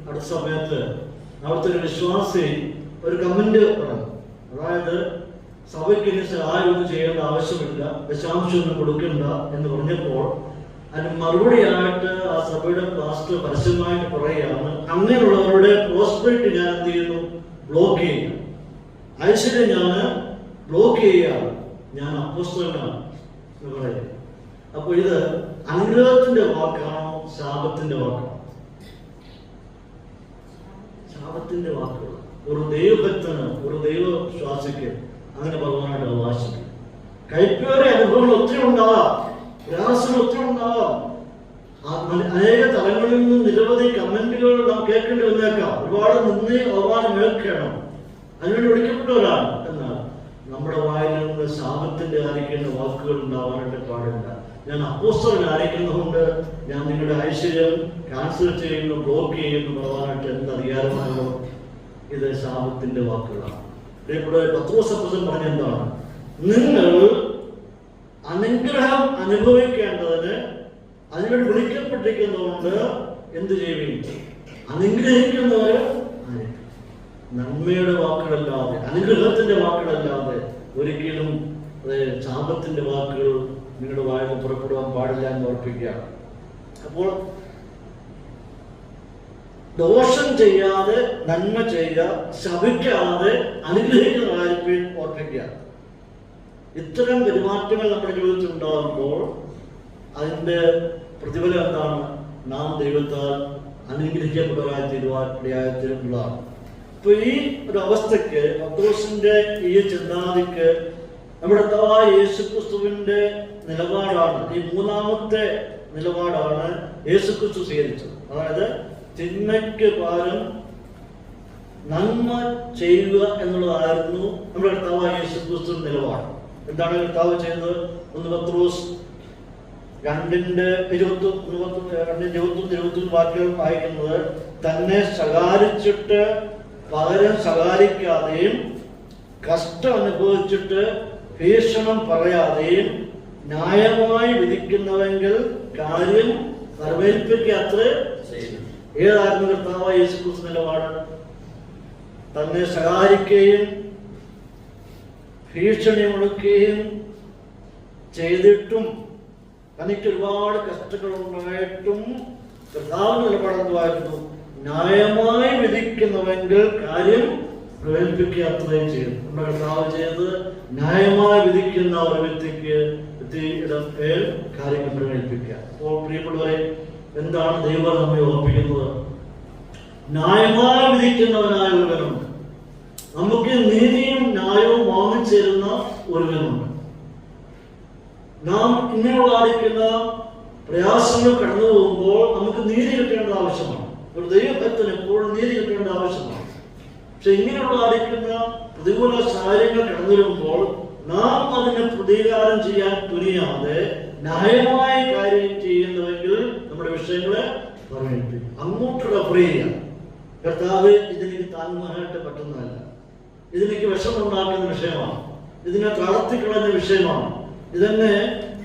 Speaker 1: അടുത്ത സമയത്ത് അവിടുത്തെ ഒരു വിശ്വാസി ഒരു കമന്റ് പറഞ്ഞു. അതായത് സഭയ്ക്ക് ഇനി സഹായം ഒന്നും ചെയ്യേണ്ട ആവശ്യമില്ല, ദശാംശം ഒന്നും കൊടുക്കണ്ട എന്ന് പറഞ്ഞപ്പോൾ അതിന് മറുപടിയായിട്ട് ആ സഭയുടെ പാസ്റ്റർ പരസ്യമായിട്ട് പറയുകയാണ്, അങ്ങനെയുള്ളവരുടെ പ്രോസ്പെരിറ്റി ഞാൻ എന്ത് ചെയ്യുന്നു? ബ്ലോക്ക് ചെയ്യുക. ഐശ്വര്യം ഞാൻ ബ്ലോക്ക് ചെയ്യുകയാണ്, ഞാൻ അപ്പോസ്തലനാണ് എന്ന് പറയുക. അപ്പൊ ഇത് അനുഗ്രഹത്തിന്റെ വാക്കാണോ ശാപത്തിന്റെ വാക്കാണോ? ശാപത്തിന്റെ വാക്കുകൾ. ഒരു ദൈവഭക്തന്, ഒരു ദൈവവിശ്വാസിക്ക് അങ്ങനെ പറയാനായിട്ട് അവകാശമില്ല. കൈപ്പേറിയ അനുഭവങ്ങൾ ഒത്തിരി ഉണ്ടാവാം, പ്രയാസങ്ങൾ ഒത്തിരി ഉണ്ടാവാം. അനേക തലങ്ങളിൽ നിന്ന് നിരവധി കമന്റുകൾ നാം കേൾക്കേണ്ടി വന്നേക്കാം. ഒരുപാട് അവമാനം കേൾക്കണം, അതിനുവേണ്ടി വിളിക്കപ്പെട്ടവരാണ്. എന്നാൽ നമ്മുടെ വായിൽ നിന്ന് ശാപത്തിന്റെ ആയിരിക്കേണ്ട വാക്കുകൾ ഉണ്ടാവാനായിട്ട് പാടില്ല. ഞാൻ അപ്പോസ്തലൻ ആയിരിക്കുന്നതുകൊണ്ട് ഞാൻ നിങ്ങളുടെ ഐശ്വര്യം ക്യാൻസൽ ചെയ്യുന്നു, ബ്ലോക്ക് ചെയ്യുന്നു പറയാനായിട്ട് എന്ത് അധികാരമാണോ? ഇത് ശാപത്തിന്റെ വാക്കുകളാണ്. ഇവിടെ പത്രോസ് അപ്പോസ്തലൻ പറഞ്ഞ എന്താണ്? നിങ്ങൾ അനുഗ്രഹം അനുഭവിക്കേണ്ടതിന് അതിനുവേണ്ടി വിളിക്കപ്പെട്ടിരിക്കുന്നതുകൊണ്ട് എന്ത് ചെയ്യുകയും അനുഗ്രഹിക്കുന്നവര് നന്മയുടെ വാക്കുകളല്ലാതെ, അനുഗ്രഹത്തിന്റെ വാക്കുകളല്ലാതെ ഒരിക്കലും ശാപത്തിന്റെ വാക്കുകൾ നിങ്ങളുടെ വായിൽ പുറപ്പെടുവാൻ പാടില്ല എന്ന് ഓർപ്പിക്കുകയാണ്. അപ്പോൾ ദോഷം ചെയ്യാതെ നന്മ ചെയ്യുക, ശപിക്കാതെ അനുഗ്രഹിക്കുന്ന കാര്യത്തെ ഓർമ്മിക്കുക. ഇത്തരം പെരുമാറ്റങ്ങൾ നമ്മുടെ ജീവിതത്തിൽ ഉണ്ടാകുമ്പോൾ അതിൻ്റെ പ്രതിഫലം എന്താണ്? നാം ദൈവത്താൽ അനുഗ്രഹിക്കപ്പെട്ടവരായി തീരുവാൻ ഇടയായത്തിലുള്ളതാണ്. ഇപ്പൊ ഈ ഒരു അവസ്ഥയ്ക്ക്, പത്രോസിന്റെ ഈ ചിന്താഗതിക്ക് നമ്മുടെ കർത്താവായ യേശുക്രിസ്തുവിന്റെ നിലപാടാണ്, ഈ മൂന്നാമത്തെ നിലപാടാണ് യേശുക്രിസ്തു സ്വീകരിച്ചത്. അതായത് തിന്മയ്ക്ക് പകരം നന്മ ചെയ്യുക എന്നുള്ളതായിരുന്നു നമ്മുടെ കർത്താവായ യേശുക്രിസ്തുവിന്റെ നിലപാട്. എന്താണ് കർത്താവ് ചെയ്തത്? 1 പത്രോസ് 2:21 വാക്യം വായിക്കുന്നത്, തന്നെ ശകാരിച്ചിട്ട് പകരം ശകാരിക്കാതെയും കഷ്ടം അനുഭവിച്ചിട്ട് ഭീഷണം പറയാതെയും ന്യായമായി വിധിക്കുന്നവെങ്കിൽ കാര്യം നിർവഹിപ്പിക്കാത്ര. ഏതായിരുന്നു കർത്താവായ യേശുക്രിസ്തു നിലപാട്? തന്നെ ശകാരിക്കുകയും ഭീഷണി മുടക്കുകയും ചെയ്തിട്ടും തനിക്ക് ഒരുപാട് കഷ്ടങ്ങൾ ഉണ്ടായിട്ടും കർത്താവ് നിലപാടെന്തുമായിരുന്നു? ന്യായമായി വിധിക്കുന്നവെങ്കിൽ കാര്യം പ്രകടിപ്പിക്കാത്തതും ചെയ്യും. നമ്മുടെ കർത്താവ് ചെയ്ത് ന്യായമായി വിധിക്കുന്ന ഒരു വ്യക്തിക്ക് കാര്യങ്ങൾ പ്രകടിപ്പിക്കുക. അപ്പോൾ പ്രിയപ്പെട്ടവരെ, എന്താണ് ദൈവം നമ്മെ ഓർപ്പിക്കുന്നത്? ന്യായമായി വിധിക്കുന്നവനായ ഒരുവനുണ്ട്. നമുക്ക് നീതിയും ന്യായവും വാങ്ങിച്ചേരുന്ന ഒരുവനുണ്ട്. നാം ഇങ്ങനെയുള്ള പ്രയാസങ്ങൾ കടന്നു പോകുമ്പോൾ നമുക്ക് നീതി കിട്ടേണ്ടത് ആവശ്യമാണ്. ഒരു ദൈവഭക്തന് എപ്പോഴും നീതി കിട്ടേണ്ട ആവശ്യമാണ്. പക്ഷെ ഇങ്ങനെയുള്ള പ്രതികൂല സാഹചര്യങ്ങൾ കടന്നു വരുമ്പോൾ നാം അതിന് പ്രതികാരം ചെയ്യാൻ തുനിയാതെ ന്യായമായ കാര്യം ചെയ്യുന്നുവെങ്കിൽ നമ്മുടെ വിഷയങ്ങളെ പറയിപ്പിക്കും. അങ്ങോട്ട് റെഫർ ചെയ്യുക. കർത്താവ്, ഇതെനിക്ക് താങ്ങാനായിട്ട് പറ്റുന്നതല്ല, ഇതെനിക്ക് വിഷമുണ്ടാക്കുന്ന വിഷയമാണ്, ഇതിനെ തളർത്തിക്കളഞ്ഞ വിഷയമാണ്, ഇതെന്നെ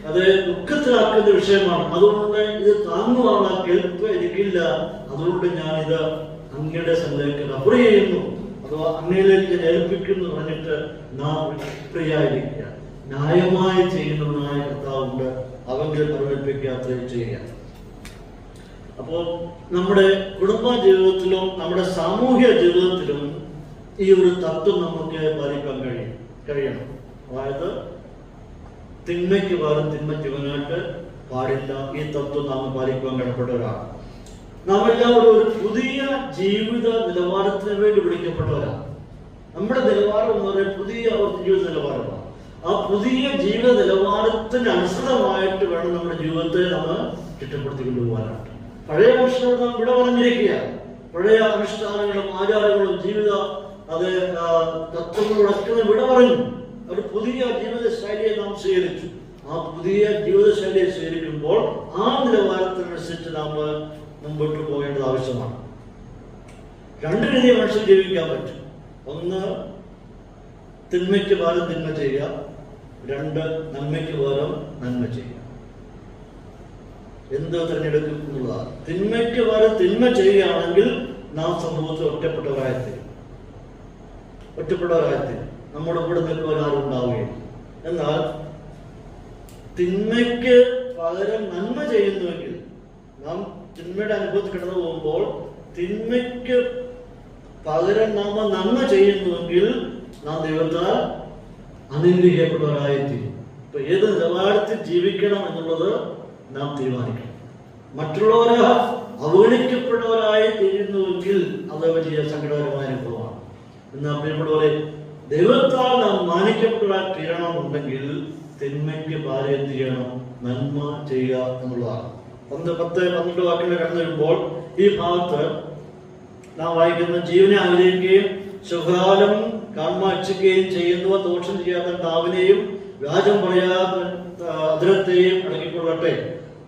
Speaker 1: അത് ദുഃഖത്തിലാക്കുന്ന വിഷയമാണ്, അതുകൊണ്ട് ഇത് താങ്ങുവാനുള്ള കേൾപ്പ് എനിക്കില്ല, അതുകൊണ്ട് ഞാനിത് അങ്ങയുടെ സന്നിധിയിലേക്ക് റെഫർ ചെയ്യുന്നു, അഥവാ അങ്ങയിലേക്ക് ഏൽപ്പിക്കുന്നു പറഞ്ഞിട്ട് നാം പ്രിയായിരിക്കുക. ന്യായമായി ചെയ്യുന്നവനായ കർത്താവുണ്ട്, അവന്റെ പ്രകടിപ്പിക്കാത്ത ചെയ്യുക. അപ്പോൾ നമ്മുടെ കുടുംബ ജീവിതത്തിലും നമ്മുടെ സാമൂഹ്യ ജീവിതത്തിലും ഈ ഒരു തത്വം നമുക്ക് പാലിക്കാൻ കഴിയണം. അതായത് തിന്മയ്ക്ക് പകരം തിന്മ ചെയ്യുവാനായിട്ട് പാടില്ല. ഈ തത്വം നാം പാലിക്കുവാൻ കടപ്പെട്ടവരാണ്. നാം എല്ലാവരും ഒരു പുതിയ ജീവിത നിലവാരത്തിന് വേണ്ടി വിളിക്കപ്പെട്ടവരാണ്. നമ്മുടെ നിലവാരം എന്ന് പറയുന്നത് പുതിയ ജീവിത നിലവാരമാണ്. ആ പുതിയ ജീവിത നിലവാരത്തിന് അനുസൃതമായിട്ട് വേണം നമ്മുടെ ജീവിതത്തെ നമ്മൾ ചിട്ടപ്പെടുത്തി കൊണ്ടുപോകാനായിട്ട്. പഴയ മനുഷ്യരോട് നാം ഇവിടെ പറഞ്ഞിരിക്കുക. പഴയ അനുഷ്ഠാനങ്ങളും ആചാരങ്ങളും ജീവിത തത്വങ്ങളൊക്കെ ഇവിടെ പറഞ്ഞു. ഒരു പുതിയ ജീവിത ശൈലിയെ നാം സ്വീകരിച്ചു. ആ പുതിയ ജീവിത ശൈലിയെ സ്വീകരിക്കുമ്പോൾ ആ നിലവാരത്തിനനുസരിച്ച് നാം മുമ്പോട്ട് പോകേണ്ടത് ആവശ്യമാണ്. രണ്ട് രീതിയിൽ മനുഷ്യൻ ജീവിക്കാൻ പറ്റും. ഒന്ന്, തിന്മയ്ക്ക് പകരം തിന്മ ചെയ്യുക. രണ്ട്, നന്മയ്ക്ക് പകരം നന്മ ചെയ്യുക. എന്ത് തിരഞ്ഞെടുക്കും എന്നുള്ളതാണ്. തിന്മയ്ക്ക് പകരം തിന്മ ചെയ്യുകയാണെങ്കിൽ നാം സമൂഹത്തിൽ ഒറ്റപ്പെട്ടവരായിത്തീരും. നമ്മുടെ കൂടെ നിൽക്കുവാൻ ആരും ഉണ്ടാവുകയില്ല. എന്നാൽ തിന്മയ്ക്ക് പകരം നന്മ ചെയ്യുന്നുവെങ്കിൽ, നാം തിന്മയുടെ അനുഭവത്തിൽ കടന്നു പോകുമ്പോൾ തിന്മയ്ക്ക് പകരം നാം നന്മ ചെയ്യുന്നുവെങ്കിൽ നാം ദൈവത്താൽ അനുഗ്രഹിക്കപ്പെട്ടവരായിത്തീരും. ഇപ്പൊ ഏത് നിലവാരത്തിൽ ജീവിക്കണം എന്നുള്ളത് നാം തീരുമാനിക്കണം. മറ്റുള്ളവരെ അവഗണിക്കപ്പെട്ടവരായി തീരുന്നുവെങ്കിൽ അത് വലിയ സങ്കടകരമായ അനുഭവമാണ്. എന്നാൽ പ്രിയപ്പെട്ടവരെ, ദൈവത്താൽ നാം മാനിക്കപ്പെട്ടവരായി തീരണമെന്നുണ്ടെങ്കിൽ തിന്മയ്ക്ക് പാരം ചെയ്യണം, നന്മ ചെയ്യുക എന്നുള്ളതാണ്. 10-12 വാക്യങ്ങൾ കടന്നു വരുമ്പോൾ ഈ ഭാഗത്ത് നാം വായിക്കുന്ന, ജീവനെ ആഗ്രഹിക്കുകയും സുഖകാലം കാണുവാൻ ഇച്ഛിക്കുകയും ചെയ്യുന്നവ ദോഷം ചെയ്യാത്ത നാവിനെയും വ്യാജം പറയാത്ത അതിരത്തെയും അടക്കിക്കൊള്ളട്ടെ.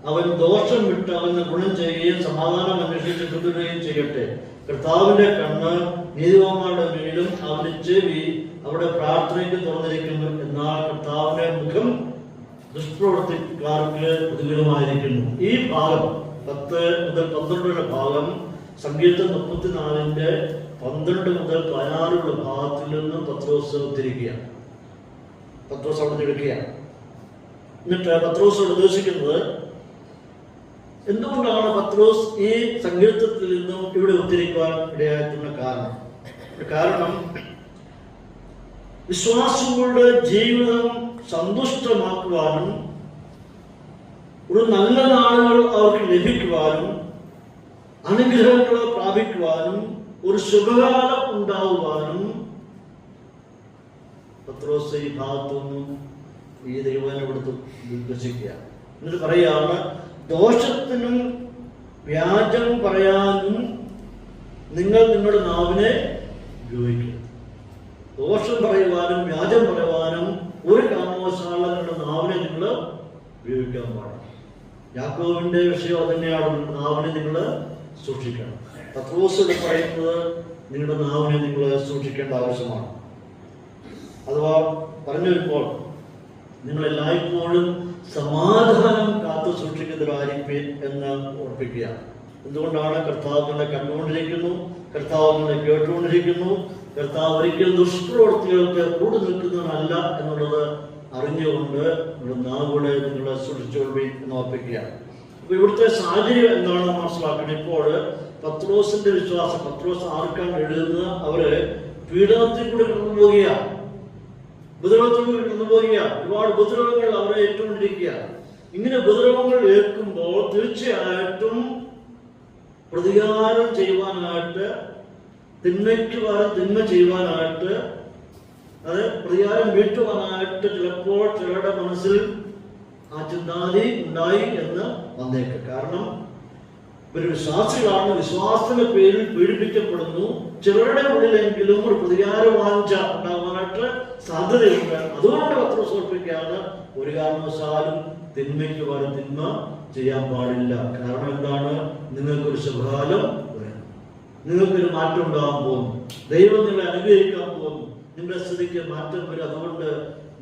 Speaker 1: അവൻ ദോഷം വിട്ട് അവന് ഗുണം ചെയ്യുകയും സമാധാനം അന്വേഷിച്ച് പിന്തുടരുകയും ചെയ്യട്ടെ. കർത്താവിന്റെ കണ്ണ് നീതിമാന്മാരുടെ മേലും അവന്റെ ചെവി അവിടെ പ്രാർത്ഥനയ്ക്ക് തുറന്നിരിക്കുന്നു. എന്നാൽ കർത്താവിന്റെ മുഖം ദുഷ്പ്രവർത്തിക്കാർക്ക് പ്രതികൂലമായിരിക്കുന്നു. ഈ ഭാഗം 10-12 ഭാഗം സങ്കീർത്തനം 34 12 മുതൽ 16 ഭാഗത്തിൽ നിന്നും പത്രോസ് ഉദ്ധരിക്കുകയാണ്. പത്രോസ് അവിടെ എടുക്കുകയാണ്. എന്നിട്ട് പത്രോസ് നിർദ്ദേശിക്കുന്നത് എന്തുകൊണ്ടാണ് പത്രോസ് ഈ സങ്കീർത്തനത്തിൽ നിന്നും ഇവിടെ ഉദ്ധരിക്കുവാൻ ഇടയായിട്ടുള്ള കാരണം വിശ്വാസികളുടെ ജീവിതം സന്തുഷ്ടമാക്കുവാനും ഒരു നല്ല നാളുകൾ അവർക്ക് ലഭിക്കുവാനും അനുഗ്രഹങ്ങൾ പ്രാപിക്കുവാനും ഒരു ശുഭകാലം ഉണ്ടാകുവാനും പത്രോസ് ഈ ഭാഗത്തൊന്നും ഈ ദൈവത്തിനോട് വിശ്വസിക്കുക. എന്നിട്ട് പറയാണ്, ദോഷത്തിനും വ്യാജം പറയാനും നിങ്ങൾ നിങ്ങളുടെ നാവിനെ ഉപയോഗിക്കുക. ദോഷം പറയുവാനും വ്യാജം പറയുവാനും ഒരു കാരണവശാലും നിങ്ങളുടെ നാവിനെ നിങ്ങൾ ഉപയോഗിക്കാൻ പാടില്ല. യാക്കോബിന്റെ വിഷയം തന്നെയാണ്, നാവിനെ നിങ്ങൾ സൂക്ഷിക്കണം. പത്രോസ് പറയുന്നത് നിങ്ങളുടെ നാവിനെ നിങ്ങൾ സൂക്ഷിക്കേണ്ട ആവശ്യമാണ്. അഥവാ പറഞ്ഞു വരുമ്പോൾ നിങ്ങൾ എല്ലായ്പ്പോഴും സമാധാനം കാത്തു സൂക്ഷിക്കുന്നവരായിരിക്കും എന്ന് ഓർപ്പിക്കുക. എന്തുകൊണ്ടാണ്? കർത്താവ് നിങ്ങളെ കണ്ടുകൊണ്ടിരിക്കുന്നു, കർത്താവ് നിങ്ങളെ കേട്ടുകൊണ്ടിരിക്കുന്നു, കർത്താവ് ഒരിക്കലും ദുഷ്പ്രവൃത്തികൾക്ക് കൂടി നിൽക്കുന്നവനല്ല എന്നുള്ളത് അറിഞ്ഞുകൊണ്ട് നിങ്ങളുടെ നാവുകളെ നിങ്ങൾ സൂക്ഷിച്ചുകൊള്ളി എന്ന് ഓർപ്പിക്കുക. അപ്പൊ ഇവിടുത്തെ സാഹചര്യം എന്താണ് മനസ്സിലാക്കണം. ഇപ്പോൾ പത്രോസിന്റെ വിശ്വാസം, പത്രോസ് ആർക്കാണ് എഴുതുന്നത്? അവര് പീഡനത്തിൽ കൂടി കടന്നു പോവുകയാണ്, ഉപദ്രവത്തിൽ കൂടി കടന്നു പോവുകയാണ്. ഒരുപാട് ഉപദ്രവങ്ങൾ അവരെ ഏറ്റുകൊണ്ടിരിക്കുക. ഇങ്ങനെ ഉപദ്രവങ്ങൾ ഏൽക്കുമ്പോൾ തീർച്ചയായിട്ടും പ്രതികാരം ചെയ്യുവാനായിട്ട്, തിന്മയ്ക്ക് പകരം തിന്മ ചെയ്യുവാനായിട്ട്, അത് പ്രതികാരം വീട്ടുവാനായിട്ട് ചിലപ്പോൾ ചിലരുടെ മനസ്സിൽ ആ ചിന്താഗതി ഉണ്ടായി എന്ന് വന്നേക്കും. കാരണം ഒരു വിശ്വാസികളാണ്, വിശ്വാസത്തിന്റെ പേരിൽ പീഡിപ്പിക്കപ്പെടുന്നു. ചിലരുടെ ഉള്ളിലെങ്കിലും ഒരു പ്രതികാര വാഞ്ച ഉണ്ടാകാനായിട്ട് സാധ്യതയുണ്ട്. അതുകൊണ്ട് പത്രോസ് ഓർപ്പിക്കുകയാണ്, ഒരു കാരണവശാലും തിന്മയ്ക്ക് പകരം തിന്മ ചെയ്യാൻ പാടില്ല. കാരണം എന്താണ്? നിങ്ങൾക്കൊരു ശുഭകാലം വരും, നിങ്ങൾക്കൊരു മാറ്റം ഉണ്ടാകാൻ പോകുന്നു, ദൈവം നിങ്ങളെ അനുഗ്രഹിക്കാൻ പോകുന്നു, നിങ്ങളുടെ സ്ഥിതിക്ക് മാറ്റം വരും. അതുകൊണ്ട്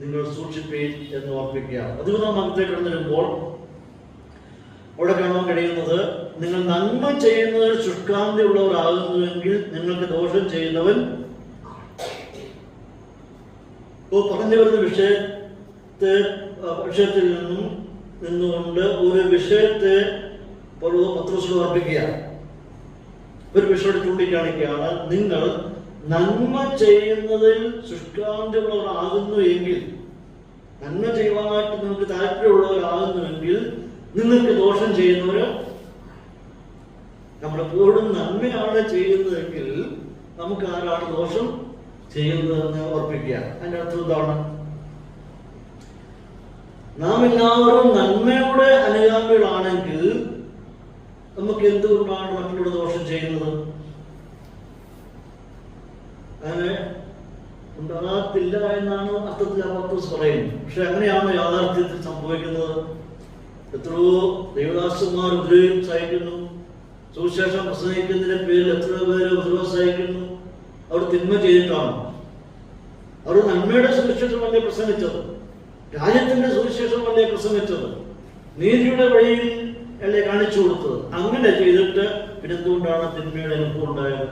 Speaker 1: നിങ്ങൾ സൂക്ഷിപ്പീൻ എന്ന് ഓർപ്പിക്കുക. 11-ാമത്തെ കടന്നു വരുമ്പോൾ അവിടെ കാണാൻ കഴിയുന്നത്, നിങ്ങൾ നന്മ ചെയ്യുന്നതിൽ ശുഷ്കാന്തിയുള്ളവരാകുന്നുവെങ്കിൽ നിങ്ങൾക്ക് ദോഷം ചെയ്യുന്നവൻ. ഇപ്പോൾ പറഞ്ഞു വരുന്ന വിഷയത്തിൽ നിന്നുകൊണ്ട് ഒരു വിഷയത്തെ പത്രോസ് ഓർപ്പിക്കുക, ഒരു വിഷയം ചൂണ്ടിക്കാണിക്കുകയാണ്. നിങ്ങൾ നന്മ ചെയ്യുന്നതിൽ ശുഷ്കാന്തിയുള്ളവരാകുന്നു എങ്കിൽ, നന്മ ചെയ്യുവാനായിട്ട് നിങ്ങൾക്ക് താല്പര്യമുള്ളവരാകുന്നുവെങ്കിൽ നിങ്ങൾക്ക് ദോഷം ചെയ്യുന്നവര്. നമ്മളെപ്പോഴും നന്മയാണ് ചെയ്യുന്നതെങ്കിൽ നമുക്ക് ആരാണ് ദോഷം ചെയ്യുന്നതെന്ന് ഓർപ്പിക്കുക. അതിന്റെ അർത്ഥം എന്താണ്? നാം എല്ലാവരും നന്മയുടെ അനുഗാമികളാണെങ്കിൽ നമുക്ക് എന്തുകൊണ്ടാണ് മറ്റുള്ള ദോഷം ചെയ്യുന്നത്? അങ്ങനെ ഉണ്ടാകത്തില്ല എന്നാണ് അർത്ഥത്തിൽ പത്രോസ് പറയുന്നത്. പക്ഷെ അങ്ങനെയാണ് യാഥാർത്ഥ്യത്തിൽ സംഭവിക്കുന്നത്. എത്രയോ ദൈവദാസന്മാർ ഉപദ്രവം സഹിക്കുന്നു, സുവിശേഷം പ്രസംഗിക്കുന്നതിന്റെ പേരിൽ എത്രയോ പേര് ഉപദ്രവം സഹിക്കുന്നു. അവർ തിന്മ ചെയ്തിട്ടാണ്. അവർ നന്മയുടെ സുവിശേഷമല്ലേ പ്രസംഗിച്ചത്, രാജ്യത്തിന്റെ സുവിശേഷമല്ലേ പ്രസംഗിച്ചത്, നീതിയുടെ വഴിയിൽ അല്ലേ കാണിച്ചു കൊടുത്തത്. അങ്ങനെ ചെയ്തിട്ട് പിന്നെന്തുകൊണ്ടാണ് തിന്മയുടെ അനുഭവം ഉണ്ടായത്?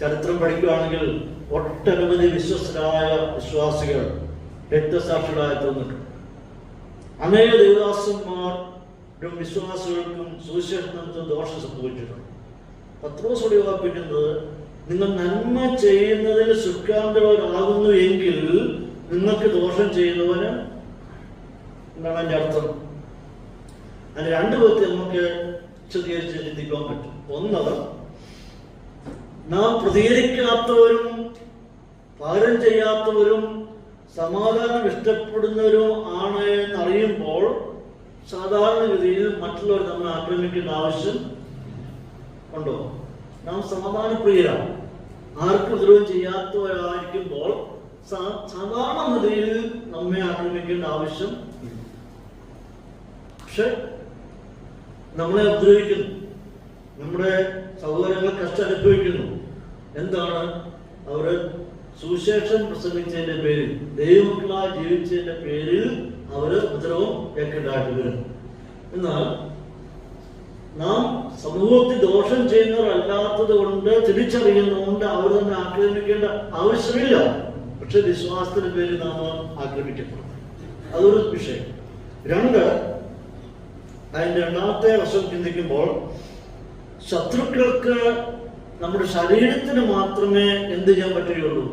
Speaker 1: ചരിത്രം പഠിക്കുകയാണെങ്കിൽ ഒട്ടനവധി വിശ്വസ്തരായ വിശ്വാസികൾ രക്തസാക്ഷികളായി തോന്നിട്ടുണ്ട്. അനേക ദേവദാസന്മാരും വിശ്വാസികൾക്കും സുവിശേഷത്തിനും ദോഷം സംഭവിച്ചിട്ടുണ്ട്. പത്രോസ് ഓർപ്പിക്കുന്നത്, നിങ്ങൾ നന്മ ചെയ്യുന്നതിൽ ശുഷ്കാന്തിയുള്ളവരാകുന്നു എങ്കിൽ നിങ്ങൾക്ക് ദോഷം ചെയ്യുന്നവന് എന്താണ് അതിന്റെ അർത്ഥം? അതിന് രണ്ട് വിധത്തിൽ നമുക്ക് വിശദീകരിച്ച് ചിന്തിക്കാൻ പറ്റും. ഒന്ന്, നാം പ്രതികരിക്കാത്തവരും പകരം ചെയ്യാത്തവരും സമാധാനം ഇഷ്ടപ്പെടുന്നവരും ആണ് എന്നറിയുമ്പോൾ സാധാരണഗതിയിൽ മറ്റുള്ളവർ നമ്മളെ ആക്രമിക്കേണ്ട ആവശ്യം ഉണ്ടോ? നാം സമാധാനപ്രിയരാണ്, ആർക്കും ഉപദ്രവം ചെയ്യാത്തവരായിരിക്കുമ്പോൾ സാധാരണഗതിയിൽ നമ്മെ ആക്രമിക്കേണ്ട ആവശ്യം. പക്ഷെ നമ്മളെ ഉപദ്രവിക്കുന്നു, നമ്മുടെ സഹോദരങ്ങൾ കഷ്ടം അനുഭവിക്കുന്നു. എന്താണ്? അവര് സുവിശേഷം പ്രസംഗിച്ചതിന്റെ പേരിൽ, ദൈവമക്കളായി ജീവിച്ചതിന്റെ പേരിൽ അവര് ഉപദ്രവം ഏൽക്കേണ്ടതായിട്ട് വരും. എന്നാൽ നാം സമൂഹത്തിൽ ദോഷം ചെയ്യുന്നവരല്ലാത്തത് കൊണ്ട്, തിരിച്ചറിയുന്നതുകൊണ്ട് അവർ തന്നെ ആക്രമിക്കേണ്ട ആവശ്യമില്ല. പക്ഷെ വിശ്വാസത്തിന്റെ പേരിൽ നാം ആക്രമിക്കപ്പെടും. അതൊരു വിഷയം. രണ്ട്, അതിൻ്റെ രണ്ടാമത്തെ വശം ചിന്തിക്കുമ്പോൾ, ശത്രുക്കൾക്ക് നമ്മുടെ ശരീരത്തിന് മാത്രമേ എന്ത് ചെയ്യാൻ പറ്റുകയുള്ളൂ?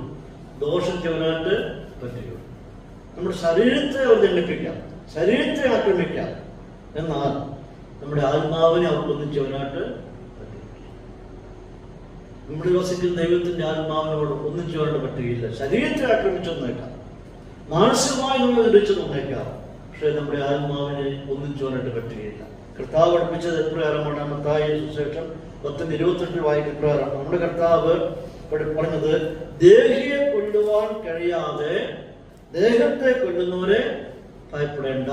Speaker 1: ദോഷം ചെയ്യാനായിട്ട് പറ്റുകയുള്ളൂ. നമ്മുടെ ശരീരത്തെ അവർ ദണ്ഡിപ്പിക്കാം, ശരീരത്തെ ആക്രമിക്കാം, എന്നാൽ നമ്മുടെ ആത്മാവിനെ അവർക്കൊന്നും ചെയ്യാനായിട്ട് പറ്റില്ല. നമ്മൾ വസിക്കുന്ന ദൈവത്തിന്റെ ആത്മാവിനോട് ഒന്നും ചെയ്യാനായിട്ട് പറ്റുകയില്ല. ശരീരത്തെ ആക്രമിച്ചൊന്നേക്കാം, മാനസികമായി നമ്മൾ ലഭിച്ചു തന്നേക്കാം, പക്ഷെ നമ്മുടെ ആത്മാവിനെ ഒന്നും ചെയ്യാനായിട്ട് പറ്റുകയില്ല. കർത്താവ് പഠിപ്പിച്ചത് എപ്രകാരമാണ്? മത്തായി സുവിശേഷം 10:28 വായിക്കുന്ന പ്രകാരം നമ്മുടെ കർത്താവ് പറഞ്ഞത്, ദേഹിയെ കൊല്ലുവാൻ കഴിയാതെ ദേഹത്തെ കൊല്ലുന്നവരെ ഭയപ്പെടേണ്ട.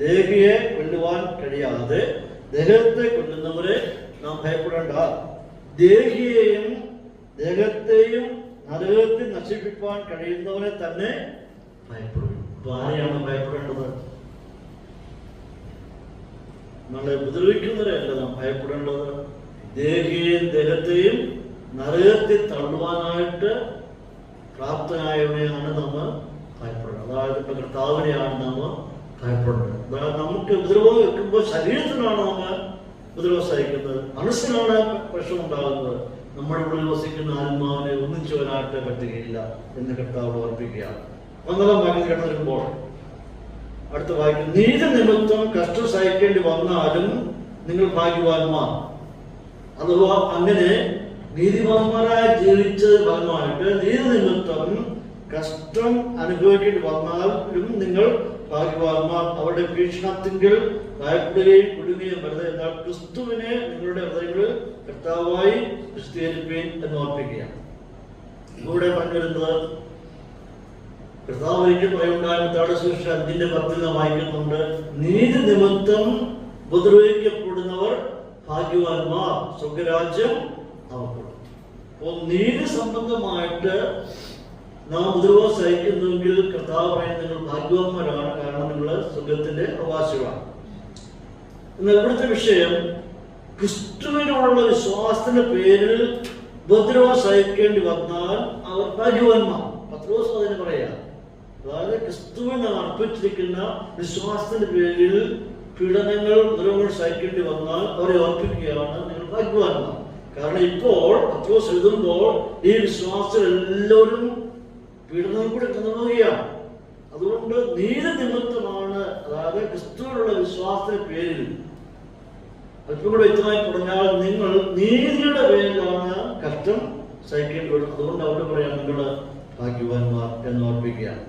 Speaker 1: ദേഹിയെ കൊല്ലുവാൻ കഴിയാതെ ദേഹത്തെ കൊല്ലുന്നവരെ നാം ഭയപ്പെടേണ്ട. ദേഹിയെയും ദേഹത്തെയും നരകത്തിൽ നശിപ്പിക്കാൻ കഴിയുന്നവനെ തന്നെ ഭയപ്പെടും. ആരെയാണ് ഭയപ്പെടേണ്ടത്? നമ്മളെ ഉപദ്രവിക്കുന്നവരെയല്ല നാം ഭയപ്പെടേണ്ടത്. ദേഹിയെയും ദേഹത്തെയും നരകത്തിൽ തള്ളുവാനായിട്ട് പ്രാപ്തനായവനെയാണ് നമ്മൾ ഭയപ്പെടുന്നത്. അതായത് ഇപ്പൊ കർത്താവിനെയാണ് നമ്മൾ ഭയപ്പെടുന്നത്. അതായത് നമുക്ക് ഉപദ്രവം വെക്കുമ്പോൾ ശരീരത്തിനാണ് നമ്മൾ ഉപദ്രവം സഹിക്കുന്നത്, മനസ്സിനാണ് പ്രശ്നം ഉണ്ടാകുന്നത്. നമ്മുടെ ഉള്ളിൽ വസിക്കുന്ന ആത്മാവിനെ ഒന്നിച്ചുവരാനായിട്ട് പറ്റുകയില്ല എന്ന് കർത്താവ് ഓർപ്പിക്കുകയാണ്. 1-ാം വാക്യം കടന്നു വരുമ്പോൾ അടുത്ത വാക്യം, നീതി നിമിത്തം കഷ്ടം സഹിക്കേണ്ടി വന്നാലും നിങ്ങൾ ഭാഗ്യവാന്മാർ. അഥവാ അങ്ങനെ നീതിമാന്മാരായി ജീവിച്ചത് ഫലമായിട്ട് നീതി നിമിത്തം കഷ്ടം അനുഭവിക്കേണ്ടി വന്നാലും നിങ്ങൾ ഭാഗ്യവാന്മാർ. അവരുടെ ഭീഷണത്തിങ്കിൽ ഭയപ്പെടുകയും കുടുങ്ങുകയും വരുന്നത്. എന്നാൽ ക്രിസ്തുവിനെ നിങ്ങളുടെ ഹൃദയങ്ങളിൽ കർത്താവായി ക്രിസ്തീകരിപ്പീൻ എന്ന് ഓർപ്പിക്കുകയാണ്. ഇവിടെ പറഞ്ഞിരുന്നത് കർത്താവ് ഒരിക്കൽ പറയുണ്ടായിരുന്ന സുവിശേഷം 5:10 വായിക്കുന്നുണ്ട്, നീതി നിമിത്തം ഉപദ്രവിക്കപ്പെടുന്നവർ ഭാഗ്യവാന്മാർ, സ്വർഗരാജ്യം അവർക്കുള്ളൂ. അപ്പോൾ നീതി സംബന്ധമായിട്ട് നാം ഉപദ്രവം സഹിക്കുന്നുവെങ്കിൽ കർത്താവ് പറയുന്നത് നിങ്ങൾ ഭാഗ്യവാന്മാരാണ്, കാരണം നിങ്ങൾ സ്വർഗത്തിന്റെ അവകാശികളാണ്. എന്നാൽ ഇവിടുത്തെ വിഷയം ക്രിസ്തുവിനോടുള്ള വിശ്വാസത്തിന്റെ പേരിൽ ഉപദ്രവം സഹിക്കേണ്ടി വന്നാൽ അവർ ഭാഗ്യവാന്മാർ. പത്രോസ് അതിന് പറയാം. അതായത് ക്രിസ്തുവിനെ അർപ്പിച്ചിരിക്കുന്ന വിശ്വാസത്തിന്റെ പേരിൽ പീഡനങ്ങൾ ഉപദ്രവങ്ങൾ സഹിക്കേണ്ടി വന്നാൽ അവരെ ഓർപ്പിക്കുകയാണ് നിങ്ങൾ ഭാഗ്യവാന്മാർ. കാരണം ഇപ്പോൾ പത്രോസ് എഴുതുമ്പോൾ ഈ വിശ്വാസത്തിൽ എല്ലാവരും പീഡനം കൂടി കടന്നുപോവുകയാണ്. അതുകൊണ്ട് നീതി നിമിത്തമാണ്, അതായത് ക്രിസ്തുവിനുള്ള വിശ്വാസത്തിന്റെ പേരിൽ അല്പം കൂടെ വ്യക്തമായി പറഞ്ഞാൽ നിങ്ങൾ നീതിയുടെ പേരിലാണ് കഷ്ടം സഹിക്കേണ്ടി വരും. അതുകൊണ്ട് അവിടെ പറയാം നിങ്ങൾ ഭാഗ്യവാന്മാർ എന്ന് ഓർപ്പിക്കുകയാണ്.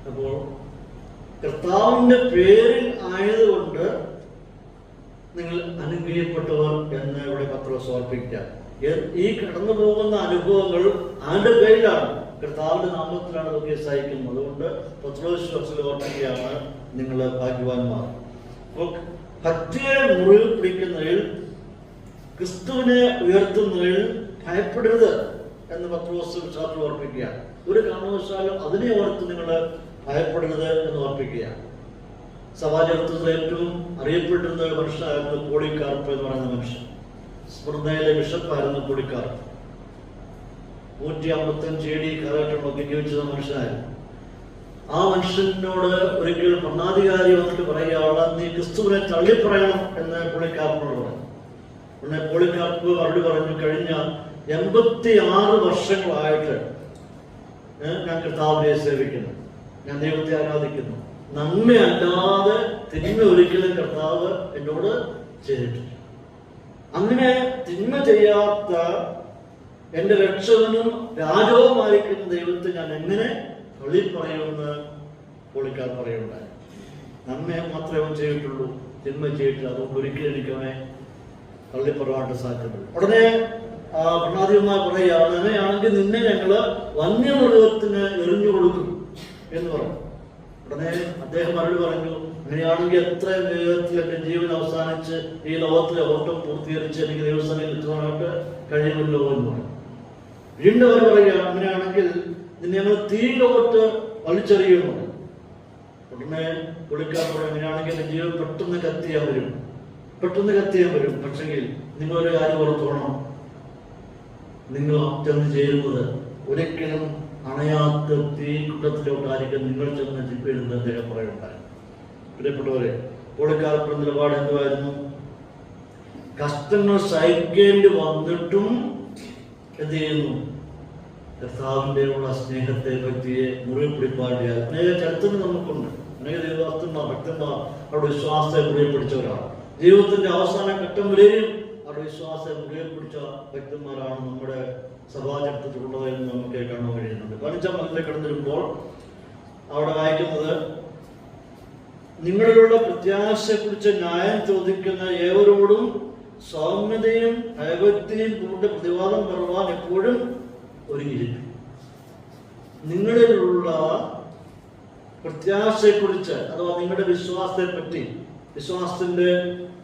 Speaker 1: അപ്പോൾ കർത്താവിന്റെ പേരിൽ ആയതുകൊണ്ട് നിങ്ങൾ അനുഗ്രഹിക്കപ്പെട്ടവർ എന്ന് ഇവിടെ പത്രോസ് ഓർപ്പിക്കുക. ഈ കടന്നു പോകുന്ന അനുഭവങ്ങൾ ആരുടെ പേരിലാണ്? കർത്താവിന്റെ നാമത്തിലാണ് ഇതൊക്കെ സഹിക്കുന്നത്. അതുകൊണ്ട് പത്രോസ് ഓർപ്പിക്കുകയാണ് നിങ്ങൾ ഭാഗ്യവാന്മാർ. അപ്പോൾ ഭക്തിയെ മുറിവ് പിടിക്കുന്നതിൽ, ക്രിസ്തുവിനെ ഉയർത്തുന്നതിൽ ഭയപ്പെടരുത് എന്ന് പത്രോസ് വിശ്വാസം ഓർപ്പിക്കുകയാണ്. ഒരു കാരണവശാലും അതിനെ ഓർത്ത് നിങ്ങൾ ഭയപ്പെടരുത് എന്ന് ഓർപ്പിക്കുകയാണ്. സഭാചരിത്രത്തിൽ ഏറ്റവും അറിയപ്പെട്ടിരുന്ന ഒരു മനുഷ്യനായിരുന്നു പോളികാർപ്പ് എന്ന് പറയുന്ന മനുഷ്യൻ. സ്മൃതയിലെ ബിഷപ്പായിരുന്നു പോളികാർപ്പ്. 155 AD കാലഘട്ടമൊക്കെ ജീവിച്ച മനുഷ്യനായിരുന്നു. ആ മനുഷ്യനോട് ഒരിക്കൽ ഭരണാധികാരി വന്നിട്ട് പറയുകയാണ്, നീ ക്രിസ്തുവിനെ തള്ളിപ്പറയണം എന്ന് പോളികാർപ്പിനോട് പറഞ്ഞു. ഉടനെ പോളികാർപ്പ് മറുപടി പറഞ്ഞു, കഴിഞ്ഞ 86 വർഷങ്ങളായിട്ട് ഞാൻ കർത്താവിനെ സേവിക്കുന്നു, ഞാൻ ദൈവത്തെ ആരാധിക്കുന്നു. നന്മയല്ലാതെ തിന്മ ഒരിക്കലും കർത്താവ് എന്നോട് ചെയ്തിട്ടില്ല. അങ്ങനെ തിന്മ ചെയ്യാത്ത എന്റെ രക്ഷകനും രാജവുമായിരിക്കുന്ന ദൈവത്തെ ഞാൻ എങ്ങനെ തള്ളിപ്പറയുമെന്ന് പോളിക്കാർ പറയുണ്ടായി. നന്മയെ മാത്രമേ അവൻ ചെയ്തിട്ടുള്ളൂ, തിന്മ ചെയ്തിട്ടില്ല. അതുകൊണ്ട് ഒരിക്കലും എനിക്ക് അവനെ തള്ളിപ്പറയാനായിട്ട് സാധിക്കുന്നുള്ളൂ. ഉടനെ ഭരണാധിപന്മാർ പറയുകയാണ്, അങ്ങനെയാണെങ്കിൽ നിന്നെ ഞങ്ങള് വന്യമൃഗത്തിന് എറിഞ്ഞു കൊടുക്കും എന്ന് പറഞ്ഞു. ഉടനെ അദ്ദേഹം മറുപടി പറഞ്ഞു, അങ്ങനെയാണെങ്കിൽ എത്ര വേഗത്തിൽ എന്റെ ജീവൻ അവസാനിച്ച് ഈ ലോകത്തിലെ ഓട്ടം പൂർത്തീകരിച്ച് എനിക്ക് ദൈവസ്ഥാനത്തിൽ എത്തുവാനായിട്ട് കഴിയുമല്ലോ എന്ന് പറഞ്ഞു. വീണ്ടും അവർ പറയുക, അങ്ങനെയാണെങ്കിൽ നിന്നെ ഞങ്ങൾ തീയിലോട്ട് വലിച്ചെറിയുന്നു. ഉടനെ പുള്ളിക്കാർ പറയും, അങ്ങനെയാണെങ്കിൽ എന്റെ ജീവൻ പെട്ടെന്ന് കത്തിയാൻ വരും. പക്ഷെങ്കിൽ നിങ്ങളൊരു കാര്യം ഓർത്തോണം, നിങ്ങൾ ചെന്ന് ചേരുന്നത് ഒരിക്കലും അണയാത്ത തീക്കുണ്ടത്തിലോട്ടായിരിക്കും നിങ്ങൾ ചെന്ന് ജിപ്പിടുന്ന അദ്ദേഹം പറയുണ്ടായി. പ്രിയപ്പെട്ടവരെ, പുള്ളിക്കാരുടെ നിലപാട് എന്തുവായിരുന്നു? കഷ്ടങ്ങൾ സഹിക്കേണ്ടി വന്നിട്ടും എന്ത് ചെയ്യുന്നു? കർത്താവിൻ്റെ ഉള്ള സ്നേഹത്തെ പറ്റിയെ മുറിപിടിപ്പാടിയ അനേക ചരിത്രം നമുക്കുണ്ട്. അനേക ദൈവഭക്തന്മാർ, ഭക്തന്മാർ അവരുടെ വിശ്വാസത്തെ മുറിയെ പിടിച്ചവരാണ്. ജീവിതത്തിന്റെ അവസാന ഘട്ടം വരെയും അവരുടെ വിശ്വാസത്തെ മുറിയെ പിടിച്ച ഭക്തന്മാരാണ് നമ്മുടെ സഭാചരിത്രത്തിലുള്ളത് എന്ന് നമുക്ക് കാണാൻ കഴിയുന്നുണ്ട്. 15-ാം വാക്യത്തിൽ കടന്നു വരുമ്പോൾ അവിടെ വായിക്കുന്നത്, നിങ്ങളിലുള്ള പ്രത്യാശയെക്കുറിച്ച് ന്യായം ചോദിക്കുന്ന ഏവരോടും സൗമ്യതയും ഭയഭക്തിയും കൊണ്ട് പ്രതിവാദം പറയുവാൻ എപ്പോഴും ഒരുങ്ങിയിരിക്കും. നിങ്ങളിലുള്ള പ്രത്യാശയെക്കുറിച്ച് അഥവാ നിങ്ങളുടെ വിശ്വാസത്തെ പറ്റി, വിശ്വാസത്തിന്റെ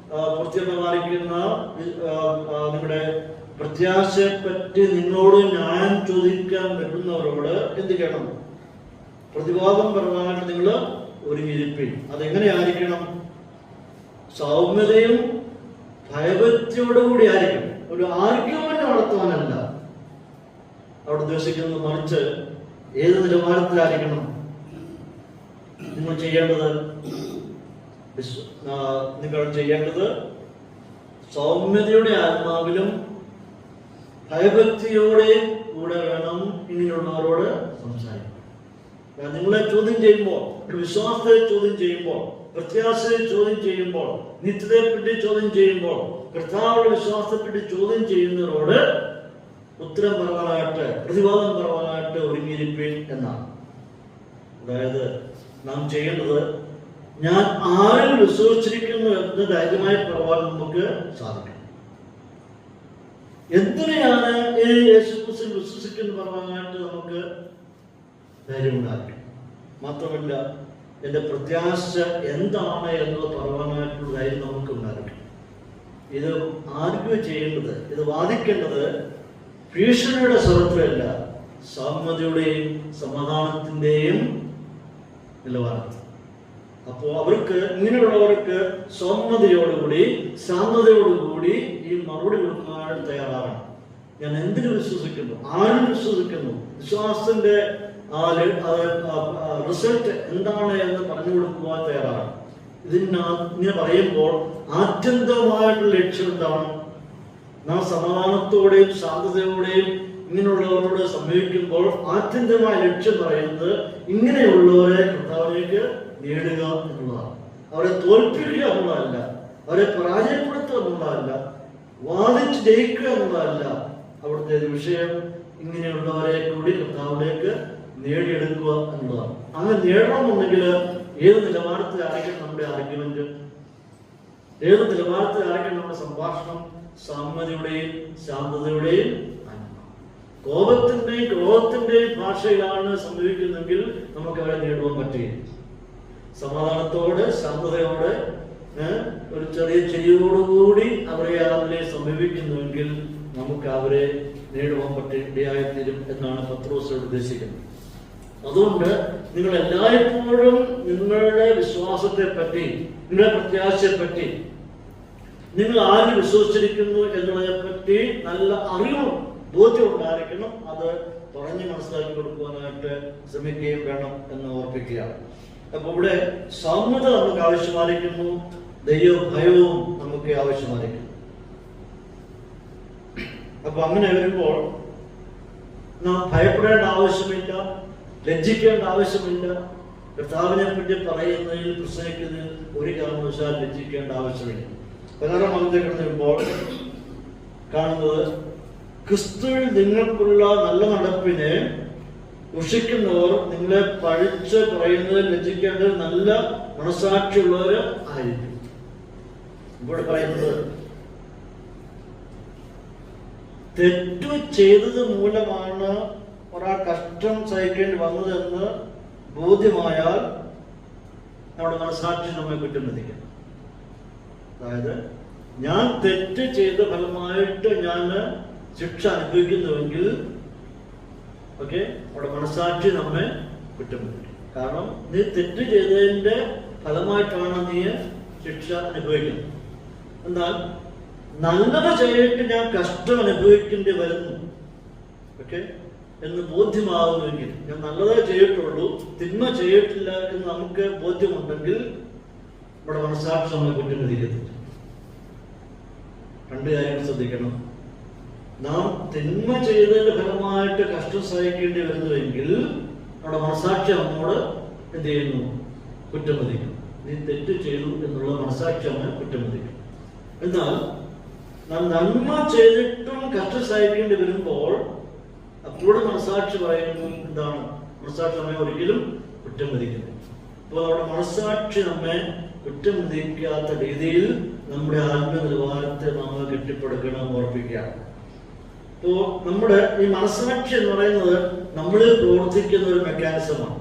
Speaker 1: പൂർത്തീകരണം കാണിക്കുന്ന നിങ്ങളുടെ പ്രത്യാശയെ പറ്റി നിങ്ങളോട് ന്യായം ചോദിക്കാൻ വരുന്നവരോട് എന്ത് ചെയ്യണം? പ്രതിവാദം പറയാനായിട്ട് നിങ്ങൾ ഒരുങ്ങിയിരിപ്പിൻ. അതെങ്ങനെയായിരിക്കണം? സൗമ്യതയും ഭയഭക്തിയോടുകൂടി ആയിരിക്കും. ഒരു ആർഗ്യുമെന്റ് നടത്തുവാനല്ല അവിടെ ഉദ്ദേശിക്കുന്നത്, മറിച്ച് ഏത് നിലവാരത്തിലായിരിക്കണം നിങ്ങൾ ചെയ്യേണ്ടത്? നിങ്ങൾ ചെയ്യേണ്ടത് സൗമ്യതയുടെ ആത്മാവിലും ഭയഭക്തിയോടെയും കൂടെ വേണം ഇങ്ങനെയുള്ളവരോട് സംസാരിക്കണം. നിങ്ങളെ ചോദ്യം ചെയ്യുമ്പോൾ, ഒരു വിശ്വാസത്തെ ചോദ്യം ചെയ്യുമ്പോൾ, പ്രത്യാശയെ ചോദ്യം ചെയ്യുമ്പോൾ, നിത്യതയെപ്പറ്റി ചോദ്യം ചെയ്യുമ്പോൾ, കർത്താവിന്റെ വിശ്വാസത്തെപ്പറ്റി ചോദ്യം ചെയ്യുന്നവരോട് ഉത്തരം പറയാനായിട്ട്, പ്രതിവാദം പറയാനായിട്ട് ഒരുങ്ങിയിരിപ്പീൻ എന്നാണ്. അതായത് നാം ചെയ്യേണ്ടത്, ഞാൻ ആരിൽ വിശ്വസിച്ചിരിക്കുന്നു എന്ന് ധൈര്യമായി പറയാൻ നമുക്ക് സാധിക്കും. എന്തിനെയാണ് ഈ യേശുക്രിസ്തുവിൽ വിശ്വസിക്കുന്നു പറയാനായിട്ട് നമുക്ക് ധൈര്യമുണ്ടാക്കും. മാത്രമല്ല, എൻ്റെ പ്രത്യാശ എന്താണ് എന്നത് പറയാനായിട്ടുള്ള ധൈര്യം നമുക്ക് ഉണ്ടാക്കും. ഇത് ആർഗ്യൂ ചെയ്യേണ്ടത്, ഇത് വാദിക്കേണ്ടത് ഭീഷണിയുടെ സ്വരത്തിലല്ല, സൗമ്യതയുടെയും സമാധാനത്തിന്റെയും നിലവാരത്തിൽ. അപ്പോൾ അവർക്ക്, ഇങ്ങനെയുള്ളവർക്ക് സൗമ്യതയോടുകൂടി ശാന്തതയോടുകൂടി ഈ മറുപടി കൊടുക്കാൻ തയ്യാറാകണം. ഞാൻ എന്തിനു വിശ്വസിക്കുന്നു, ആരും വിശ്വസിക്കുന്നു, വിശ്വാസത്തിന്റെ റിസൾട്ട് എന്താണ് എന്ന് പറഞ്ഞു കൊടുക്കുവാൻ തയ്യാറാണ്. ഇങ്ങനെ പറയുമ്പോൾ ആത്യന്തികമായിട്ടുള്ള ലക്ഷ്യം എന്താണ്? നാം സമാധാനത്തോടെയും ശാന്തതയോടെയും ഇങ്ങനെയുള്ളവരോട് സമീപിക്കുമ്പോൾ ആത്യന്തികമായ ലക്ഷ്യം പറയുന്നത് ഇങ്ങനെയുള്ളവരെ കർത്താവിലേക്ക് നേടുക എന്നുള്ളതാണ്. അവരെ തോൽപ്പിക്കുക എന്നുള്ളതല്ല, അവരെ പരാജയപ്പെടുത്തുക എന്നുള്ളതല്ല, വാദിച്ച് ജയിക്കുക എന്നുള്ളതല്ല അവിടുത്തെ വിഷയം. ഇങ്ങനെയുള്ളവരെ കൂടി കർത്താവിലേക്ക് നേടിയെടുക്കുക എന്നുള്ളതാണ്. അങ്ങനെ നേടണമെന്നുണ്ടെങ്കിൽ ഏത് നിലവാരത്തിലായിരിക്കും നമ്മുടെ ആർഗ്യുമെന്റ്, ഏത് നിലവാരത്തിലായിരിക്കും നമ്മുടെ സംഭാഷണം? സൗമ്യതയുടെയും ശാന്തതയുടെയും കോപത്തിന്റെയും ക്രോധത്തിന്റെയും ഭാഷയിലാണ് സംഭവിക്കുന്നെങ്കിൽ നമുക്ക് അവരെ നേടുവാൻ പറ്റുകയും, സമാധാനത്തോടെ ശാന്തതയോടെ ഒരു ചെറിയ ചിരിയോടുകൂടി അവരെ അതിനെ സമീപിക്കുന്നുവെങ്കിൽ നമുക്ക് അവരെ നേടുവാൻ പറ്റിയായിത്തീരും എന്നാണ് പത്രോസ് ഉദ്ദേശിക്കുന്നത്. അതുകൊണ്ട് നിങ്ങൾ എല്ലായ്പ്പോഴും നിങ്ങളുടെ വിശ്വാസത്തെ പറ്റി, നിങ്ങളുടെ പ്രത്യാശയെ പറ്റി, നിങ്ങൾ ആര് വിശ്വസിച്ചിരിക്കുന്നു എന്നതിനെ പറ്റി നല്ല അറിവും ബോധ്യം ഉണ്ടായിരിക്കണം. അത് പറഞ്ഞ് മനസ്സിലാക്കി കൊടുക്കുവാനായിട്ട് ശ്രമിക്കുകയും വേണം എന്ന് ഓർപ്പിക്കുക. അപ്പൊ ഇവിടെ സൗമ്യത നമുക്ക് ആവശ്യമായിരിക്കുന്നു, ദൈവഭയവും നമുക്ക് ആവശ്യമായിരിക്കുന്നു. അപ്പൊ അങ്ങനെ വരുമ്പോൾ നാം ഭയപ്പെടേണ്ട ആവശ്യമില്ല, ലജ്ജിക്കേണ്ട ആവശ്യമില്ല. കർത്താവിനെ പറ്റി പറയുന്നതിൽ, പ്രസംഗിക്കുന്നതിൽ ഒരു കാരണവശാൽ ലജ്ജിക്കേണ്ട ആവശ്യമില്ല. 16-ാം വാക്യത്തിൽ കടന്നു വരുമ്പോൾ കാണുന്നത്, ക്രിസ്തുവിൽ നിങ്ങൾക്കുള്ള നല്ല നടപ്പിനെ ദുഷിക്കുന്നവർ നിങ്ങളെ പഴിച്ച് പറയുന്നതിൽ ലജ്ജിക്കേണ്ടത് നല്ല മനസാക്ഷിയുള്ളവർ ആയിരിക്കും. ഇവിടെ പറയുന്നത് തെറ്റു ചെയ്തത് മൂലമാണ് ഒരാൾ കഷ്ടം സഹിക്കേണ്ടി വന്നതെന്ന് ബോധ്യമായാൽ നമ്മുടെ മനസാക്ഷി നമ്മെ കുറ്റം വിധിക്കണം. അതായത് ഞാൻ തെറ്റ് ചെയ്ത ഫലമായിട്ട് ഞാൻ ശിക്ഷ അനുഭവിക്കുന്നുവെങ്കിൽ അവിടെ മനസാക്ഷി നമ്മെ കുറ്റം വിധിക്കും. കാരണം നീ തെറ്റ് ചെയ്തതിന്റെ ഫലമായിട്ടാണ് നീ ശിക്ഷ അനുഭവിക്കുന്നത്. എന്നാൽ നല്ലത് ചെയ്തിട്ട് ഞാൻ കഷ്ടം അനുഭവിക്കേണ്ടി വരുന്നു. എന്ന് ബോധ്യമാകുമെങ്കിൽ, ഞാൻ നല്ലതേ ചെയ്തിട്ടുള്ളൂ, തിന്മ ചെയ്തിട്ടില്ല എന്ന് നമുക്ക് ബോധ്യമുണ്ടെങ്കിൽ നമ്മുടെ മനസ്സാക്ഷി നമ്മളെ കുറ്റം വിധിക്കത്തില്ല. രണ്ട് കാര്യങ്ങൾ ശ്രദ്ധിക്കണം. നാം തിന്മ ചെയ്തതിന്റെ ഫലമായിട്ട് കഷ്ടം സഹിക്കേണ്ടി വരുന്നുവെങ്കിൽ നമ്മുടെ മനസ്സാക്ഷി നമ്മോട് എന്ത് ചെയ്യുന്നു? കുറ്റം വിധിക്കും. നീ തെറ്റ് ചെയ്തു എന്നുള്ള മനസ്സാക്ഷി നമ്മെ കുറ്റം വിധിക്കും. എന്നാൽ നാം നന്മ ചെയ്തിട്ടും കഷ്ടം സഹിക്കേണ്ടി വരുമ്പോൾ അപ്പോഴും മനസ്സാക്ഷി പറയുന്നു എന്താണ്? മനസ്സാക്ഷി നമ്മെ ഒരിക്കലും കുറ്റം വിധിക്കുന്നു. അപ്പോൾ നമ്മുടെ മനസ്സാക്ഷി നമ്മെ കുറ്റം വിധിക്കാത്ത രീതിയിൽ നമ്മുടെ ആത്മനിലവാരത്തെ നമ്മൾ കെട്ടിപ്പടുക്കണം, ഓർപ്പിക്കുക. അപ്പോ നമ്മുടെ ഈ മനസ്സാക്ഷി എന്ന് പറയുന്നത് നമ്മളിൽ പ്രവർത്തിക്കുന്ന ഒരു മെക്കാനിസമാണ്.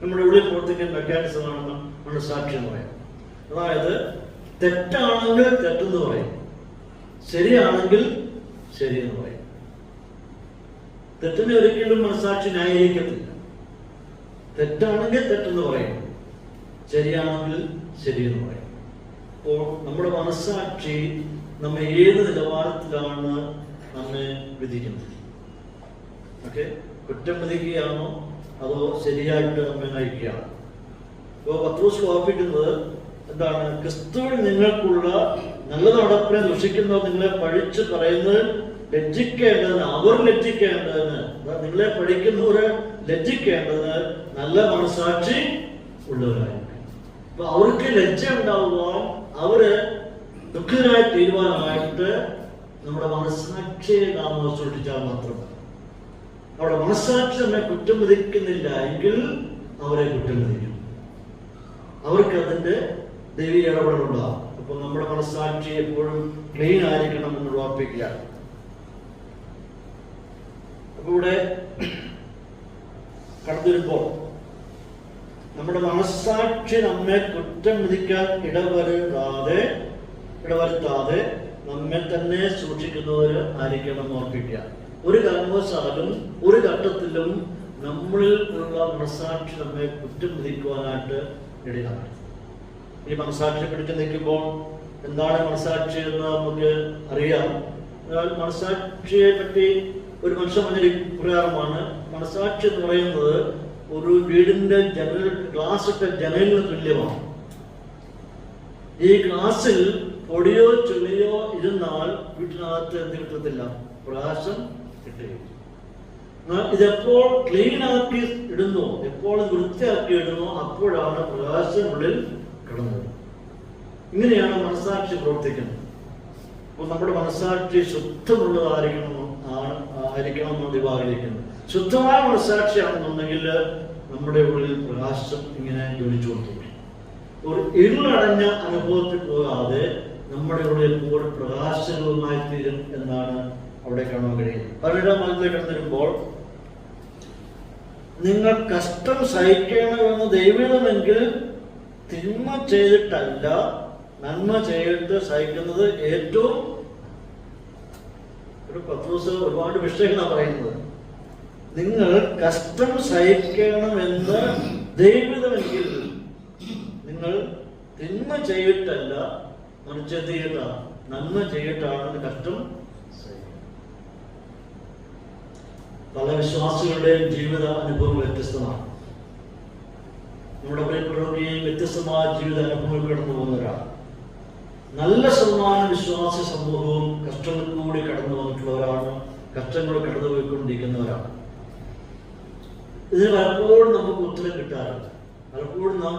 Speaker 1: നമ്മുടെ ഉള്ളിൽ പ്രവർത്തിക്കുന്ന മെക്കാനിസമാണ് മനസ്സാക്ഷി എന്ന് പറയുന്നത്. അതായത് തെറ്റാണെങ്കിൽ തെറ്റെന്ന് പറയും, ശരിയാണെങ്കിൽ ശരിയെന്ന് പറയും. തെറ്റിനെ ഒരിക്കലും മനസ്സാക്ഷി ന്യായീകരിക്കത്തില്ല. തെറ്റാണെങ്കിൽ തെറ്റെന്ന് പറയും, ശരിയാണെങ്കിൽ ശരിയെന്ന് പറയും. അപ്പോൾ നമ്മുടെ മനസ്സാക്ഷി നമ്മെ ഏത് നിലവാരത്തിലാണ് നമ്മെ വിധിക്കുന്നത്? ഓക്കെ, കുറ്റം വിധിക്കുകയാണോ അതോ ശരിയായിട്ട് നമ്മെ നയിക്കുകയാണോ? ഇപ്പോൾ പത്രോസ് ഓർപ്പിക്കുന്നത് എന്താണ്? ക്രിസ്തുവിൽ നിങ്ങൾക്കുള്ള നല്ല നടപ്പിനെ ദുഷിക്കുന്നവർ നിങ്ങളെ പഴിച്ച് പറയുന്നത് ലജ്ജിക്കേണ്ടതിന്, അവർ ലജ്ജിക്കേണ്ടതിന്, നിങ്ങളെ പഠിക്കുന്നവർ ലജ്ജിക്കേണ്ടത് നല്ല മനസ്സാക്ഷി ഉള്ളവരായിരിക്കും. അപ്പൊ അവർക്ക് ലജ്ജ ഉണ്ടാവുക, അവര് ദുഃഖിതരായി തീരുമാനമായിട്ട് നമ്മുടെ മനസ്സാക്ഷിയെ നാം സൃഷ്ടിച്ചാൽ മാത്രം. അവിടെ മനസ്സാക്ഷി നമ്മെ കുറ്റം വിധിക്കുന്നില്ല എങ്കിൽ അവരെ കുറ്റം വിധിക്കും. അവർക്ക് അതിന്റെ ദൈവിക ഇടപെടലുണ്ടാകും. അപ്പൊ നമ്മുടെ മനസ്സാക്ഷി എപ്പോഴും ക്ലീൻ ആയിരിക്കണം എന്ന് ഉറപ്പിക്കുക. അപ്പൊ ഇവിടെ കടന്നു വരുമ്പോൾ നമ്മുടെ മനസ്സാക്ഷി നമ്മെ കുറ്റം വിധിക്കാൻ ഇടവരുത്താതെ നമ്മെ തന്നെ സൂക്ഷിക്കുന്നവർ ആയിരിക്കണം ഓർപ്പിക്കുക. ഒരു കാരണവശാലും ഒരു ഘട്ടത്തിലും നമ്മളിൽ ഉള്ള മനസ്സാക്ഷി നമ്മെ കുറ്റം വിധിക്കുവാനായിട്ട് ഇടയാണ്. ഈ മനസ്സാക്ഷി പിടിച്ചു നിൽക്കുമ്പോൾ എന്താണ് മനസ്സാക്ഷി എന്ന് നമുക്ക് അറിയാം. എന്നാൽ മനസ്സാക്ഷിയെ പറ്റി ഒരു മനുഷ്യൻ പറഞ്ഞ പ്രകാരമാണ്, മനസ്സാക്ഷി എന്ന് പറയുന്നത് ഒരു വീടിന്റെ ഗ്ലാസ് ഇട്ട ജനലിന് തുല്യമാണ്. ഈ ഗ്ലാസിൽ പൊടിയോ ചെളിയോ ഇരുന്നാൽ വീട്ടിനകത്ത് എന്ത് കിട്ടത്തില്ല? പ്രകാശം കിട്ടുകയും. ഇതെപ്പോൾ ക്ലീൻ ആക്കി ഇടുന്നു, എപ്പോൾ വൃത്തിയാക്കി ഇടുന്നു, അപ്പോഴാണ് പ്രകാശത്തിനുള്ളിൽ കിടന്നത്. ഇങ്ങനെയാണ് മനസ്സാക്ഷി പ്രവർത്തിക്കുന്നത്. അപ്പോൾ നമ്മുടെ മനസ്സാക്ഷി ശുദ്ധമുള്ളതായിരിക്കണം എന്ന് ആഗ്രഹിക്കുന്നത്. ശുദ്ധമായ മനസ്സാക്ഷിയാണെന്നുണ്ടെങ്കിൽ നമ്മുടെ ഉള്ളിൽ പ്രകാശം ഇങ്ങനെ ജ്വലിച്ചുകൊണ്ടിരിക്കും. ഒരു ഇരുളടഞ്ഞ അനുഭവത്തിൽ പോകാതെ നമ്മുടെ ഉള്ളിൽ എപ്പോഴും പ്രകാശങ്ങളുമായി തീരും എന്നാണ് അവിടെ കാണാൻ കഴിയുന്നത്. 17-ാം വാക്യത്തിലേക്ക് കടന്നു വരുമ്പോൾ, നിങ്ങൾ കഷ്ടം സഹിക്കണമെന്ന് ദൈവമെങ്കിൽ തിന്മ ചെയ്തിട്ടല്ല നന്മ ചെയ്തിട്ട് സഹിക്കുന്നത് ഏറ്റവും. ഒരു പത്രോസ് ഒരുപാട് വിഷയങ്ങളാണ് പറയുന്നത്. നിങ്ങൾ കഷ്ടം സഹിക്കണമെന്ന് ദൈവമെങ്കിൽ നിങ്ങൾ തിന്മ ചെയ്തിട്ടല്ല മറിച്ച് ചെയ്തിട്ടാണ്, നന്മ ചെയ്തിട്ടാണ് കഷ്ടം സഹിക്കുന്നത്. പല വിശ്വാസികളുടെയും ജീവിത അനുഭവം വ്യത്യസ്തമാണ്. നമ്മുടെ പ്രിയപ്പെട്ടവരെയും വ്യത്യസ്തമായ ജീവിത അനുഭവങ്ങൾ കടന്നു പോകുന്നവരാണ്. നല്ല ശതമാനം വിശ്വാസ സമൂഹവും കഷ്ടങ്ങളിലൂടെ കടന്നു വന്നിട്ടുള്ളവരാണ്, കഷ്ടങ്ങൾ കടന്നു പോയിക്കൊണ്ടിരിക്കുന്നവരാണ്. ഇതിന് പലപ്പോഴും നമുക്ക് ഉത്തരം കിട്ടാറുണ്ട്. പലപ്പോഴും നാം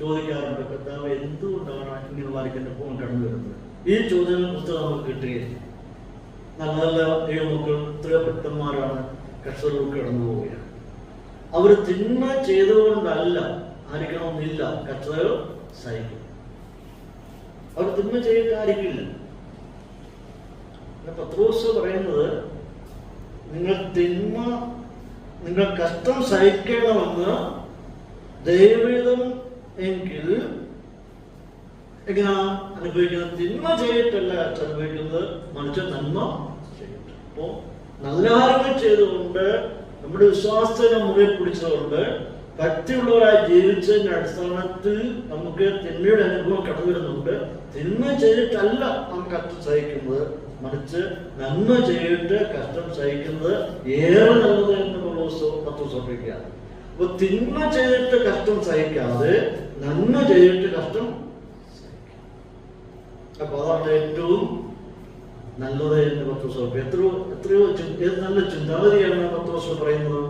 Speaker 1: ചോദിക്കാറുണ്ട്, കർത്താവ് എന്തുകൊണ്ടാണ് ഇങ്ങനെയുള്ള അനുഭവം കടന്നു വരുന്നത്? ഈ ചോദ്യങ്ങൾക്ക് ഉത്തരം നമുക്ക് കിട്ടുകയില്ല. നല്ല നല്ല ദൈവമക്കൾ എത്രയോ ഭക്തന്മാരാണ് കഷ്ടതകൾക്ക് കടന്നു പോവുകയാണ്. അവർ തിന്മ ചെയ്തുകൊണ്ടല്ല ആയിരിക്കണമെന്നില്ല കഷ്ടതകൾ സഹിക്കും. അവർ തിന്മ ചെയ്തിട്ടായിരിക്കില്ല. പത്രോസ് പറയുന്നത്, നിങ്ങൾ കഷ്ടം സഹിക്കണമെന്ന് ദൈവം എങ്കിൽ എങ്ങനെയാ അനുഭവിക്കുന്നത്? തിന്മ ചെയ്തിട്ടല്ല അനുഭവിക്കുന്നത്, മനുഷ്യൻ നന്മ ചെയ്തിട്ട്. അപ്പോ നല്ല കാര്യങ്ങൾ ചെയ്തുകൊണ്ട് നമ്മുടെ വിശ്വാസത്തെ മുറിയെ പിടിച്ചതുകൊണ്ട് ഭക്തിയുള്ളവരായി ജീവിച്ചതിന്റെ അടിസ്ഥാനത്തിൽ നമുക്ക് തിന്മയുടെ അനുഭവം കടന്നു വരുന്നുണ്ട്. തിന്മ ചെയ്തിട്ടല്ല നാം കഷ്ടം സഹിക്കുന്നത്, മറിച്ച് നന്മ ചെയ്തിട്ട് കഷ്ടം സഹിക്കുന്നത് ഏറെ നല്ലത് എന്ന് പത്രോസ് ഓർപ്പിക്കുക. അപ്പൊ തിന്മ ചെയ്തിട്ട് കഷ്ടം സഹിക്കാതെ നന്മ ചെയ്തിട്ട് കഷ്ടം സഹിക്കുക. അപ്പൊ അതാണ് ഏറ്റവും നല്ലത് എന്ന് പത്രോസ് ഓർപ്പിക്കുക. എത്രയോ നല്ല ചിന്താഗതിയാണ് പത്രോസ് പറയുന്നത്.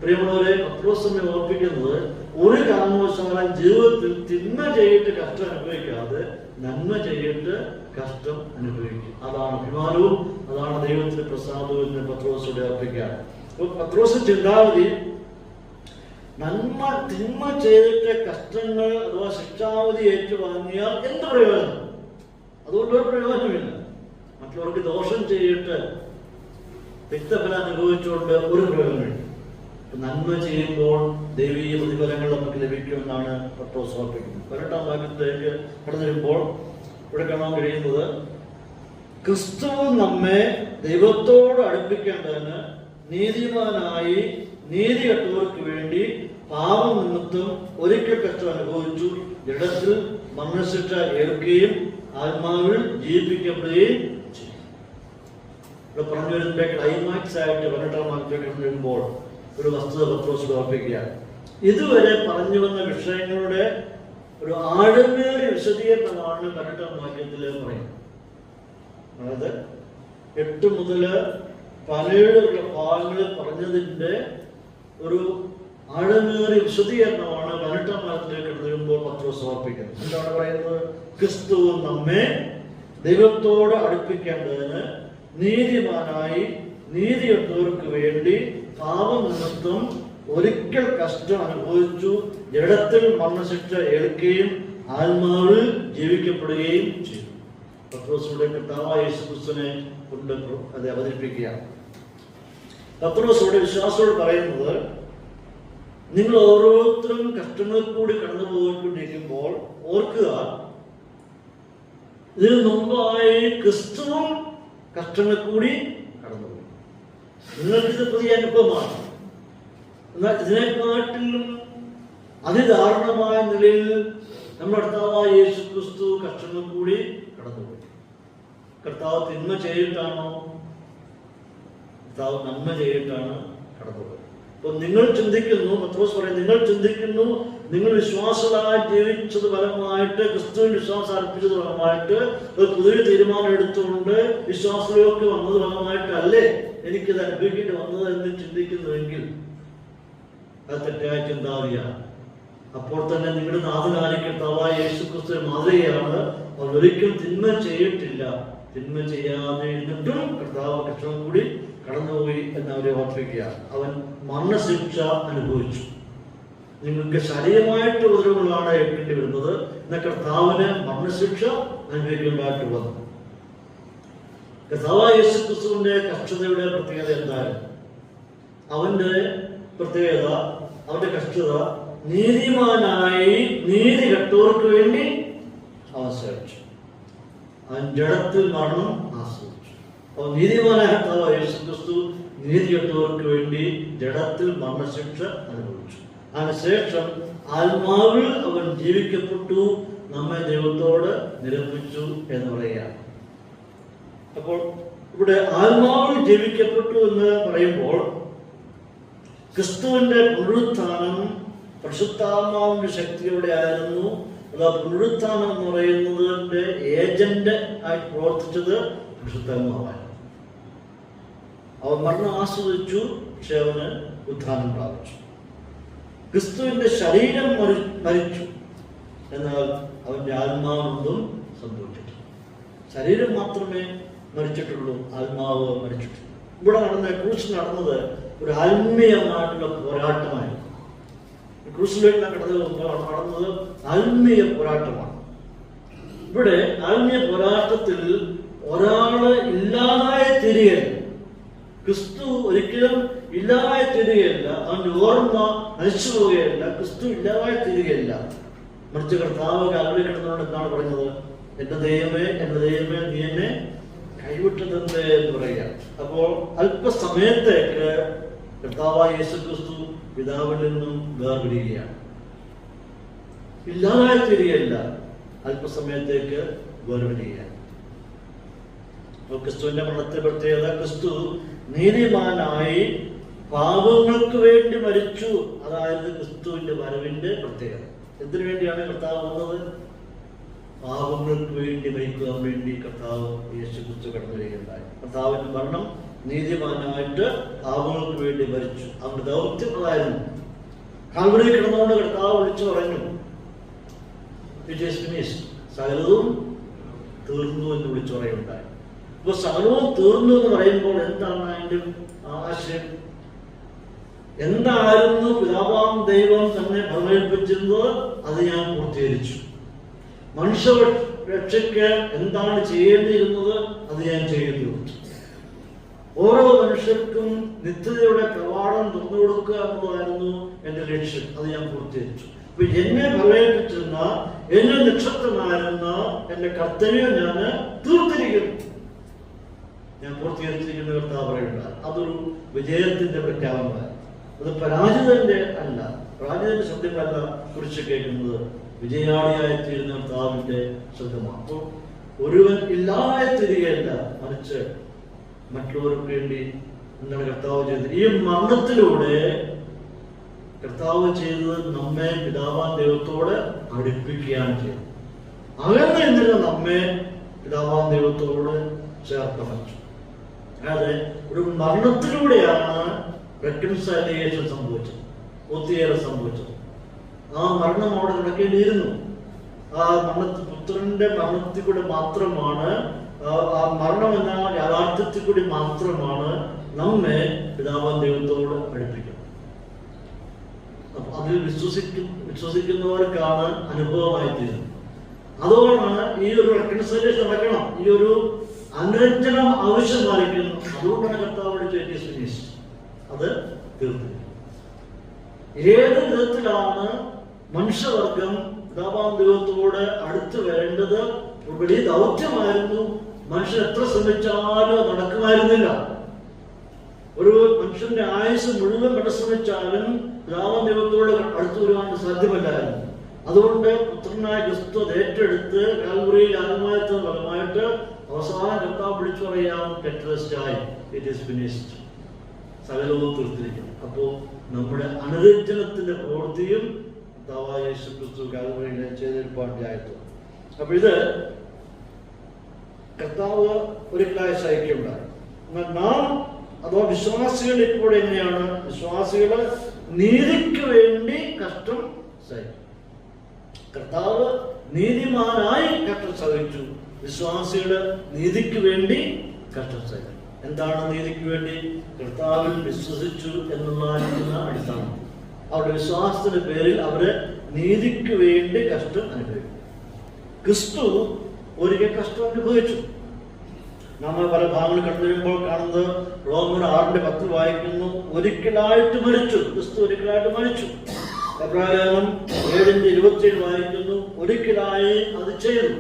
Speaker 1: പ്രിയമുള്ളവരെ, പത്രോസിനെ ഓർപ്പിക്കുന്നത് ഒരു കാരണവശാലും ജീവിതത്തിൽ തിന്മ ചെയ്തിട്ട് കഷ്ടം അനുഭവിക്കാതെ നന്മ ചെയ്തിട്ട് കഷ്ടം അനുഭവിക്കും. അതാണ് അഭിമാനവും, അതാണ് ദൈവത്തിന്റെ പ്രസാദവും എന്ന് പത്രോസിലൂടെ ഓർപ്പിക്കുക. അപ്പൊ പത്രോസ് ചിന്താഗതി തിന്മ ചെയ്തിട്ട് കഷ്ടങ്ങൾ അഥവാ ശിക്ഷാവധി ഏറ്റുവാങ്ങിയാൽ എന്ത് പ്രയോജനം? അതുകൊണ്ട് ഒരു പ്രയോജനമില്ല. മറ്റുള്ളവർക്ക് ദോഷം ചെയ്തിട്ട് തിക്തഫലം അനുഭവിച്ചുകൊണ്ട് ഒരു പ്രയോജനമില്ല. നന്മ ചെയ്യുമ്പോൾ ദൈവീയ പ്രതിഫലങ്ങൾ നമുക്ക് ലഭിക്കുമെന്നാണ് പത്രോസ് ഓർപ്പിക്കുന്നത്. 18-ാം വാക്യത്തിലേക്ക് കടന്നു വരുമ്പോൾ ഇവിടെ കാണാൻ കഴിയുന്നത്, ക്രിസ്തു നമ്മെ ദൈവത്തോട് അടുപ്പിക്കേണ്ടതിന് നീതിമാനായി നീതി കെട്ടവർക്ക് വേണ്ടി പാപം നിമിത്തം ഒരിക്കൽ കഷ്ടം അനുഭവിച്ചു, ജഡത്തിൽ മരണശിക്ഷ ഏൽക്കുകയും ആത്മാവിൽ ജീവിപ്പിക്കപ്പെടുകയും ചെയ്യും. ഇവിടെ പറഞ്ഞു വരുന്ന ക്ലൈമാക്സ് ആയിട്ട് 18-ാം വാക്യത്തിലേക്ക് കടന്നു വരുമ്പോൾ ഒരു വസ്തുത പത്രോസ് ഓർപ്പിക്കുക. ഇതുവരെ പറഞ്ഞു വന്ന വിഷയങ്ങളുടെ ഒരു ആഴമേറിയ വിശദീകരണമാണ് 18-ാം വാക്യത്തിൽ പറയുന്നത്. അതായത് 8 മുതൽ 17 ഭാഗങ്ങളിൽ പറഞ്ഞതിന്റെ ഒരു ആഴമേറിയ വിശദീകരണമാണ് 18-ാം വാക്യത്തിലേക്ക് കടന്നു വരുമ്പോൾ പത്രോസ് ഓർപ്പിക്കുന്നത്. എന്താണ് പറയുന്നത്? ക്രിസ്തു നമ്മെ ദൈവത്തോട് അടുപ്പിക്കേണ്ടതിന് നീതിമാനായി നീതി കെട്ടവർക്ക് വേണ്ടി പാപം നിമിത്തം ഒരിക്കൽ കഷ്ടം അനുഭവിച്ചു, ജഡത്തിൽ മരണശിക്ഷ ഏൽക്കുകയും ആത്മാവിൽ ജീവിക്കപ്പെടുകയും ചെയ്തു. പത്രോസിലൂടെ കർത്താവായ യേശുക്രിസ്തുവിനെ കൊണ്ട് അത് അവതരിപ്പിക്കുകയാണ്. പത്രോസിലൂടെ വിശ്വാസത്തോട് പറയുന്നത്, നിങ്ങൾ ഓരോരുത്തരും കഷ്ടങ്ങളിൽ കൂടി കടന്നു പോയിക്കൊണ്ടിരിക്കുമ്പോൾ ഓർക്കുക, ഇതിനു മുമ്പായി ക്രിസ്തുവും കഷ്ടങ്ങളിൽ കൂടി കടന്നുപോയി. നിങ്ങൾക്കിത് പുതിയ അനുഭവമാണ്. എന്നാൽ ഇതിനെക്കാട്ടിലും അതിദാരുണമായ നിലയിൽ നമ്മുടെ കർത്താവായ യേശുക്രിസ്തു കഷ്ടങ്ങൾ കൂടി കടന്നുപോയി. കർത്താവ് തിന്മ ചെയ്തിട്ടാണോ? കർത്താവ് നന്മ ചെയ്തിട്ടാണ് കടന്നുപോയത്. അപ്പൊ നിങ്ങൾ ചിന്തിക്കുന്നു, പത്രോസ് പറയും, നിങ്ങൾ ചിന്തിക്കുന്നു നിങ്ങൾ വിശ്വാസമായി ജീവിച്ചത് ഫലമായിട്ട്, ക്രിസ്തുവിൽ വിശ്വാസം അർപ്പിച്ചത് ഫലമായിട്ട്, ഒരു പുതിയ തീരുമാനം എടുത്തുകൊണ്ട് വിശ്വാസത്തിലേക്ക് വന്നത് ഫലമായിട്ടല്ലേ എനിക്കിത് അനുഭവിക്കേണ്ടി വന്നത് എന്ന് ചിന്തിക്കുന്നുവെങ്കിൽ അത് തെറ്റായ ചിന്താഗതിയാണ്. അപ്പോൾ തന്നെ നിങ്ങളുടെ നാഥനായിരിക്കത്താവായ യേശുക്രിസ്തു മാതൃകയാണ്. അവൻ ഒരിക്കലും തിന്മ ചെയ്തിട്ടില്ല. തിന്മ ചെയ്യാതെ ഇരുന്നിട്ടും കർത്താവ് കഷ്ടം കൂടി കടന്നുപോയി എന്നവരെ ഓർപ്പിക്കുക. അവൻ മരണശിക്ഷ അനുഭവിച്ചു. നിങ്ങൾക്ക് ശരീരമായിട്ട് ഉപദ്രവങ്ങളാണ് ഏൽക്കേണ്ടി വരുന്നത്, എന്നാൽ കർത്താവിന് മരണശിക്ഷ അനുഭവിക്കേണ്ടതായിട്ട് വന്നു. കർത്താവായ യേശുക്രിസ്തുവിന്റെ കഷ്ടതയുടെ പ്രത്യേകത എന്തായിരുന്നു? അവന്റെ പ്രത്യേകത, അവന്റെ കഷ്ടത നീതിമാനായി നീതി കെട്ടവർക്ക് വേണ്ടി അവൻ സഹിച്ചു. അവൻ ജഡത്തിൽ മരണം ആസ്വദിച്ചു. അവൻ നീതിമാനായ കർത്താവായ യേശുക്രിസ്തു നീതി കെട്ടവർക്ക് വേണ്ടി ജഡത്തിൽ മരണശിക്ഷ അനുഭവിച്ചു. അതിനുശേഷം ആത്മാവിൽ അവൻ ജീവിക്കപ്പെട്ടു, നമ്മെ ദൈവത്തോട് നിരപ്പിച്ചു എന്ന് പറയുകയാണ്. അപ്പോൾ ഇവിടെ ആത്മാവിൽ ജീവിക്കപ്പെട്ടു എന്ന് പറയുമ്പോൾ ക്രിസ്തുവിന്റെ പുനരുത്ഥാനം പരിശുദ്ധാത്മാവിന്റെ ശക്തിയോടെ ആയിരുന്നു. അതാ പുനരുത്ഥാനം എന്ന് പറയുന്നതിന്റെ ഏജന്റ് ആയി പ്രവർത്തിച്ചത് പരിശുദ്ധാത്മാവായിരുന്നു. അവൻ മരണം ആസ്വദിച്ചു, പക്ഷെ അവന് ഉത്ഥാനം പ്രാപിച്ചു. ക്രിസ്തുവിന്റെ ശരീരം മരിച്ചു, എന്നാൽ അവന്റെ ആത്മാവൊന്നും സംഭവിച്ചിട്ടില്ല. ശരീരം മാത്രമേ മരിച്ചിട്ടുള്ളൂ, ആത്മാവ് മരിച്ചിട്ടില്ല. ഇവിടെ ക്രൂശിൽ നടന്നത് ഒരു ആത്മീയമായിട്ടുള്ള പോരാട്ടമായിരുന്നു. ക്രൂശിലേക്ക് നടന്നത് ആത്മീയ പോരാട്ടമാണ്. ഇവിടെ ആത്മീയ പോരാട്ടത്തിൽ ഒരാള് ഇല്ലാതായി തീരുകയല്ല. ക്രിസ്തു ഒരിക്കലും ഇല്ലാതായി തീരുകയല്ല. അവന്റെ ഓർമ്മ നശിച്ചു പോവുകയല്ല. ക്രിസ്തു ഇല്ലാതായി തീരുകയല്ല. മറിച്ച് കർത്താവ് കാൽവരിയിൽ കിടന്നുകൊണ്ട് എന്താണ് പറഞ്ഞത്? എന്റെ ദൈവമേ, എന്റെ ദൈവമേ, നീ എന്നെ കൈവിട്ടതെന്ത് എന്ന് പറയുക. അപ്പോൾ അല്പസമയത്തേക്ക് കർത്താവായ യേശുക്രിസ്തു പിതാവിൽ നിന്നും വേർപിരിയുകയാണ്. ഇല്ലാതായി തീരുകയല്ല, അല്പസമയത്തേക്ക് വേർപിരിയുകയാണ്. ക്രിസ്തുവിന്റെ മരണത്തെ പ്രത്യേകത, ക്രിസ്തു നീതിമാനായി പാപങ്ങൾക്ക് വേണ്ടി മരിച്ചു. അതായത് ക്രിസ്തുവിന്റെ വരവിന്റെ പ്രത്യേകത. എന്തിനു വേണ്ടിയാണ് കർത്താവ് വന്നത്? പാപങ്ങൾക്ക് വേണ്ടി മരിക്കുവാൻ വേണ്ടി കർത്താവ് യേശു ക്രിസ്തു കടന്നു വരികയുണ്ടായി. കർത്താവിന്റെ മരണം നീതിമാനായിട്ട് പാപങ്ങൾക്ക് വേണ്ടി മരിച്ചു. അവന്റെ ദൗത്യം അതായിരുന്നു. കാൽവരിയിൽ കിടന്നുകൊണ്ട് കർത്താവ് വിളിച്ചു പറഞ്ഞു, ഇറ്റ് ഈസ് ഫിനിഷ്ഡ്, സകലവും തീർന്നു എന്ന് വിളിച്ചു പറയുകയുണ്ടായി. ഇപ്പൊ സകലവും തീർന്നു എന്ന് പറയുമ്പോൾ എന്താണ് അതിന്റെ ആശയം? എന്തായിരുന്നു പിതാവാം ദൈവം തന്നെ ഫലമേൽപ്പിച്ചിരുന്നത്? അത് ഞാൻ പൂർത്തീകരിച്ചു. മനുഷ്യ രക്ഷയ്ക്ക് എന്താണ് ചെയ്യേണ്ടിയിരുന്നത്? അത് ഞാൻ ചെയ്തു. ഓരോ മനുഷ്യർക്കും നിത്യതയുടെ കവാടം തുറന്നു കൊടുക്കുക എന്നതായിരുന്നു എന്റെ ലക്ഷ്യം. അത് ഞാൻ പൂർത്തീകരിച്ചു. അപ്പൊ എന്നെ ഫലമേൽപ്പിച്ചിരുന്ന, എന്നെ നക്ഷത്രമായിരുന്ന എന്റെ കർത്തവ്യം ഞാൻ തീർത്തിരിക്കുന്നു, ഞാൻ പൂർത്തീകരിച്ചിരിക്കുന്ന കർത്താവ് പറയുന്നത്. അതൊരു വിജയത്തിന്റെ പ്രഖ്യാപനമാണ്. അത് പരാജിതന്റെ അല്ല, പരാജിതന്റെ ശബ്ദമല്ല കുറിച്ച് കേൾക്കുന്നത്, വിജയാളിയായിത്തീരുന്ന കർത്താവിന്റെ ശബ്ദമാണ്. അപ്പോൾ ഒരുവൻ ഇല്ലാതായിത്തീരുകയല്ല, മറിച്ച് മറ്റുള്ളവർക്ക് വേണ്ടി എന്താണ് കർത്താവ് ചെയ്തത്? ഈ മരണത്തിലൂടെ കർത്താവ് ചെയ്തത് നമ്മെ പിതാവാൻ ദൈവത്തോട് അടുപ്പിക്കുകയാണ് ചെയ്തത്. അങ്ങനെ എന്തിനാ നമ്മെ പിതാവാൻ ദൈവത്തോട് ചേർത്ത് വച്ചു? അതായത് ഒരു മരണത്തിലൂടെയാണ് റെക്കൺസൈലിയേഷൻ സംഭവിച്ചത്, ഒത്തുചേരൽ സംഭവിച്ചത്. ആ മരണം അവിടെ നടക്കേണ്ടിയിരുന്നു. ആ പുത്രന്റെ മരണത്തിൽ കൂടി മാത്രമാണ്, ആ മരണം എന്ന യാഥാർത്ഥ്യത്തിൽ കൂടി മാത്രമാണ് നമ്മെ പിതാവാൻ ദൈവത്തോട് അടുപ്പിക്കുന്നത്. അപ്പൊ അതിൽ വിശ്വസിക്കുന്നവർക്കാണ് അനുഭവമായി തീരുന്നത്. അതുകൊണ്ടാണ് ഈ ഒരു റെക്കൺസൈലേഷൻ നടക്കണം, ഈ ഒരു അനുരഞ്ജനം ആവശ്യമായിരിക്കുന്നു. അതുകൊണ്ടാണ് കർത്താവ് വിളിച്ചു അത് തീർന്നു. ഏത് വിധത്തിലാണ് മനുഷ്യവർഗം പിതാവാം ദൈവത്തോട് അടുത്ത് വരേണ്ടത്? വലിയ ദൗത്യമായിരുന്നു. മനുഷ്യൻ എത്ര ശ്രമിച്ചാലും നടക്കുമായിരുന്നില്ല. ഒരു മനുഷ്യന്റെ ആയുസ് മുഴുവൻ പരിശ്രമിച്ചാലും പിതാവാം ദൈവത്തോട് അടുത്തു വരുവാൻ സാധ്യമല്ലായിരുന്നു. അതുകൊണ്ട് പുത്രനായ ക്രിസ്തു ഏറ്റെടുത്ത് കാൽവരിയിൽ യാഗമായതിന്റെ ഫലമായിട്ട് അവസാനം കർത്താവ് വിളിച്ചു പറയാം, ഇറ്റ് ഈസ് ഫിനിഷ്ഡ്, സകലവും തീർത്തിരിക്കുന്നു. അപ്പോ നമ്മുടെ അനുരഞ്ജനത്തിന്റെ പ്രവൃത്തിയും കർത്താവായ യേശു ക്രിസ്തു കാൽവരിയിൽ ചെയ്തൊരുപാടിയായിട്ട്. അപ്പൊ ഇത് കർത്താവ് ഒരിക്കലായി സഹിക്കുകയുണ്ടായി. നാം അഥവാ വിശ്വാസികൾ ഇപ്പോൾ എങ്ങനെയാണ്? വിശ്വാസികൾ നീതിക്ക് വേണ്ടി കഷ്ടം സഹിക്കും. കർത്താവ് നീതിമാനായി കഷ്ടം സഹിച്ചു. വിശ്വാസികള് നീതിക്ക് വേണ്ടി കഷ്ടം സഹിക്കും. എന്താണ് നീതിക്ക് വേണ്ടി? കർത്താവിൽ വിശ്വസിച്ചു എന്നുള്ള അടിസ്ഥാനം. അവരുടെ വിശ്വാസത്തിന്റെ പേരിൽ അവര് നീതിക്ക് വേണ്ടി കഷ്ടം അനുഭവിക്കും. ക്രിസ്തു ഒരിക്കൽ കഷ്ടം അനുഭവിച്ചു. നമ്മൾ പല ഭാഗങ്ങൾ കണ്ടുവരുമ്പോൾ കാണുന്നത് റോമർ 6:10 വായിക്കുന്നു, ഒരിക്കലായിട്ട് മരിച്ചു. ക്രിസ്തു ഒരിക്കലായിട്ട് മരിച്ചു. എബ്രായലേഖനം 7:27 വായിക്കുന്നു, ഒരിക്കലായി അത് ചെയ്തു.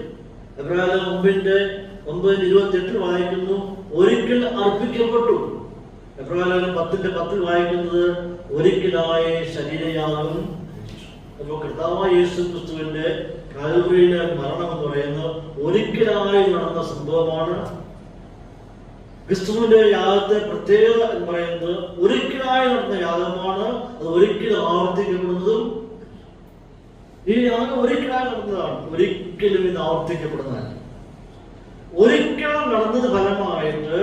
Speaker 1: എബ്രായലേഖനം 9:28 വായിക്കുന്നു, ഒരിക്കൽ അർപ്പിക്കപ്പെട്ടു. എബ്രായലേഖനം 10:10 വായിക്കുന്നത് ഒരിക്കലായി ശരീരയാഗം. അപ്പോൾ കർത്താവായ യേശു ക്രിസ്തുവിന്റെ കാൽവരിയിലെ മരണം എന്ന് പറയുന്നത് ഒരിക്കലായി നടന്ന സംഭവമാണ്. ക്രിസ്തുവിന്റെ യാഗത്തെ പ്രത്യേകത എന്ന് പറയുന്നത് ഒരിക്കലായി നടന്ന യാഗമാണ്. അത് ഒരിക്കലും ആവർത്തിക്കപ്പെടുന്നതും. ഈ യാഗം ഒരിക്കലായി നടന്നതാണ്, ഒരിക്കലും ഇത് ആവർത്തിക്കപ്പെടുന്നതല്ല. ഒരിക്കലും നടന്നത് ഫലമായിട്ട്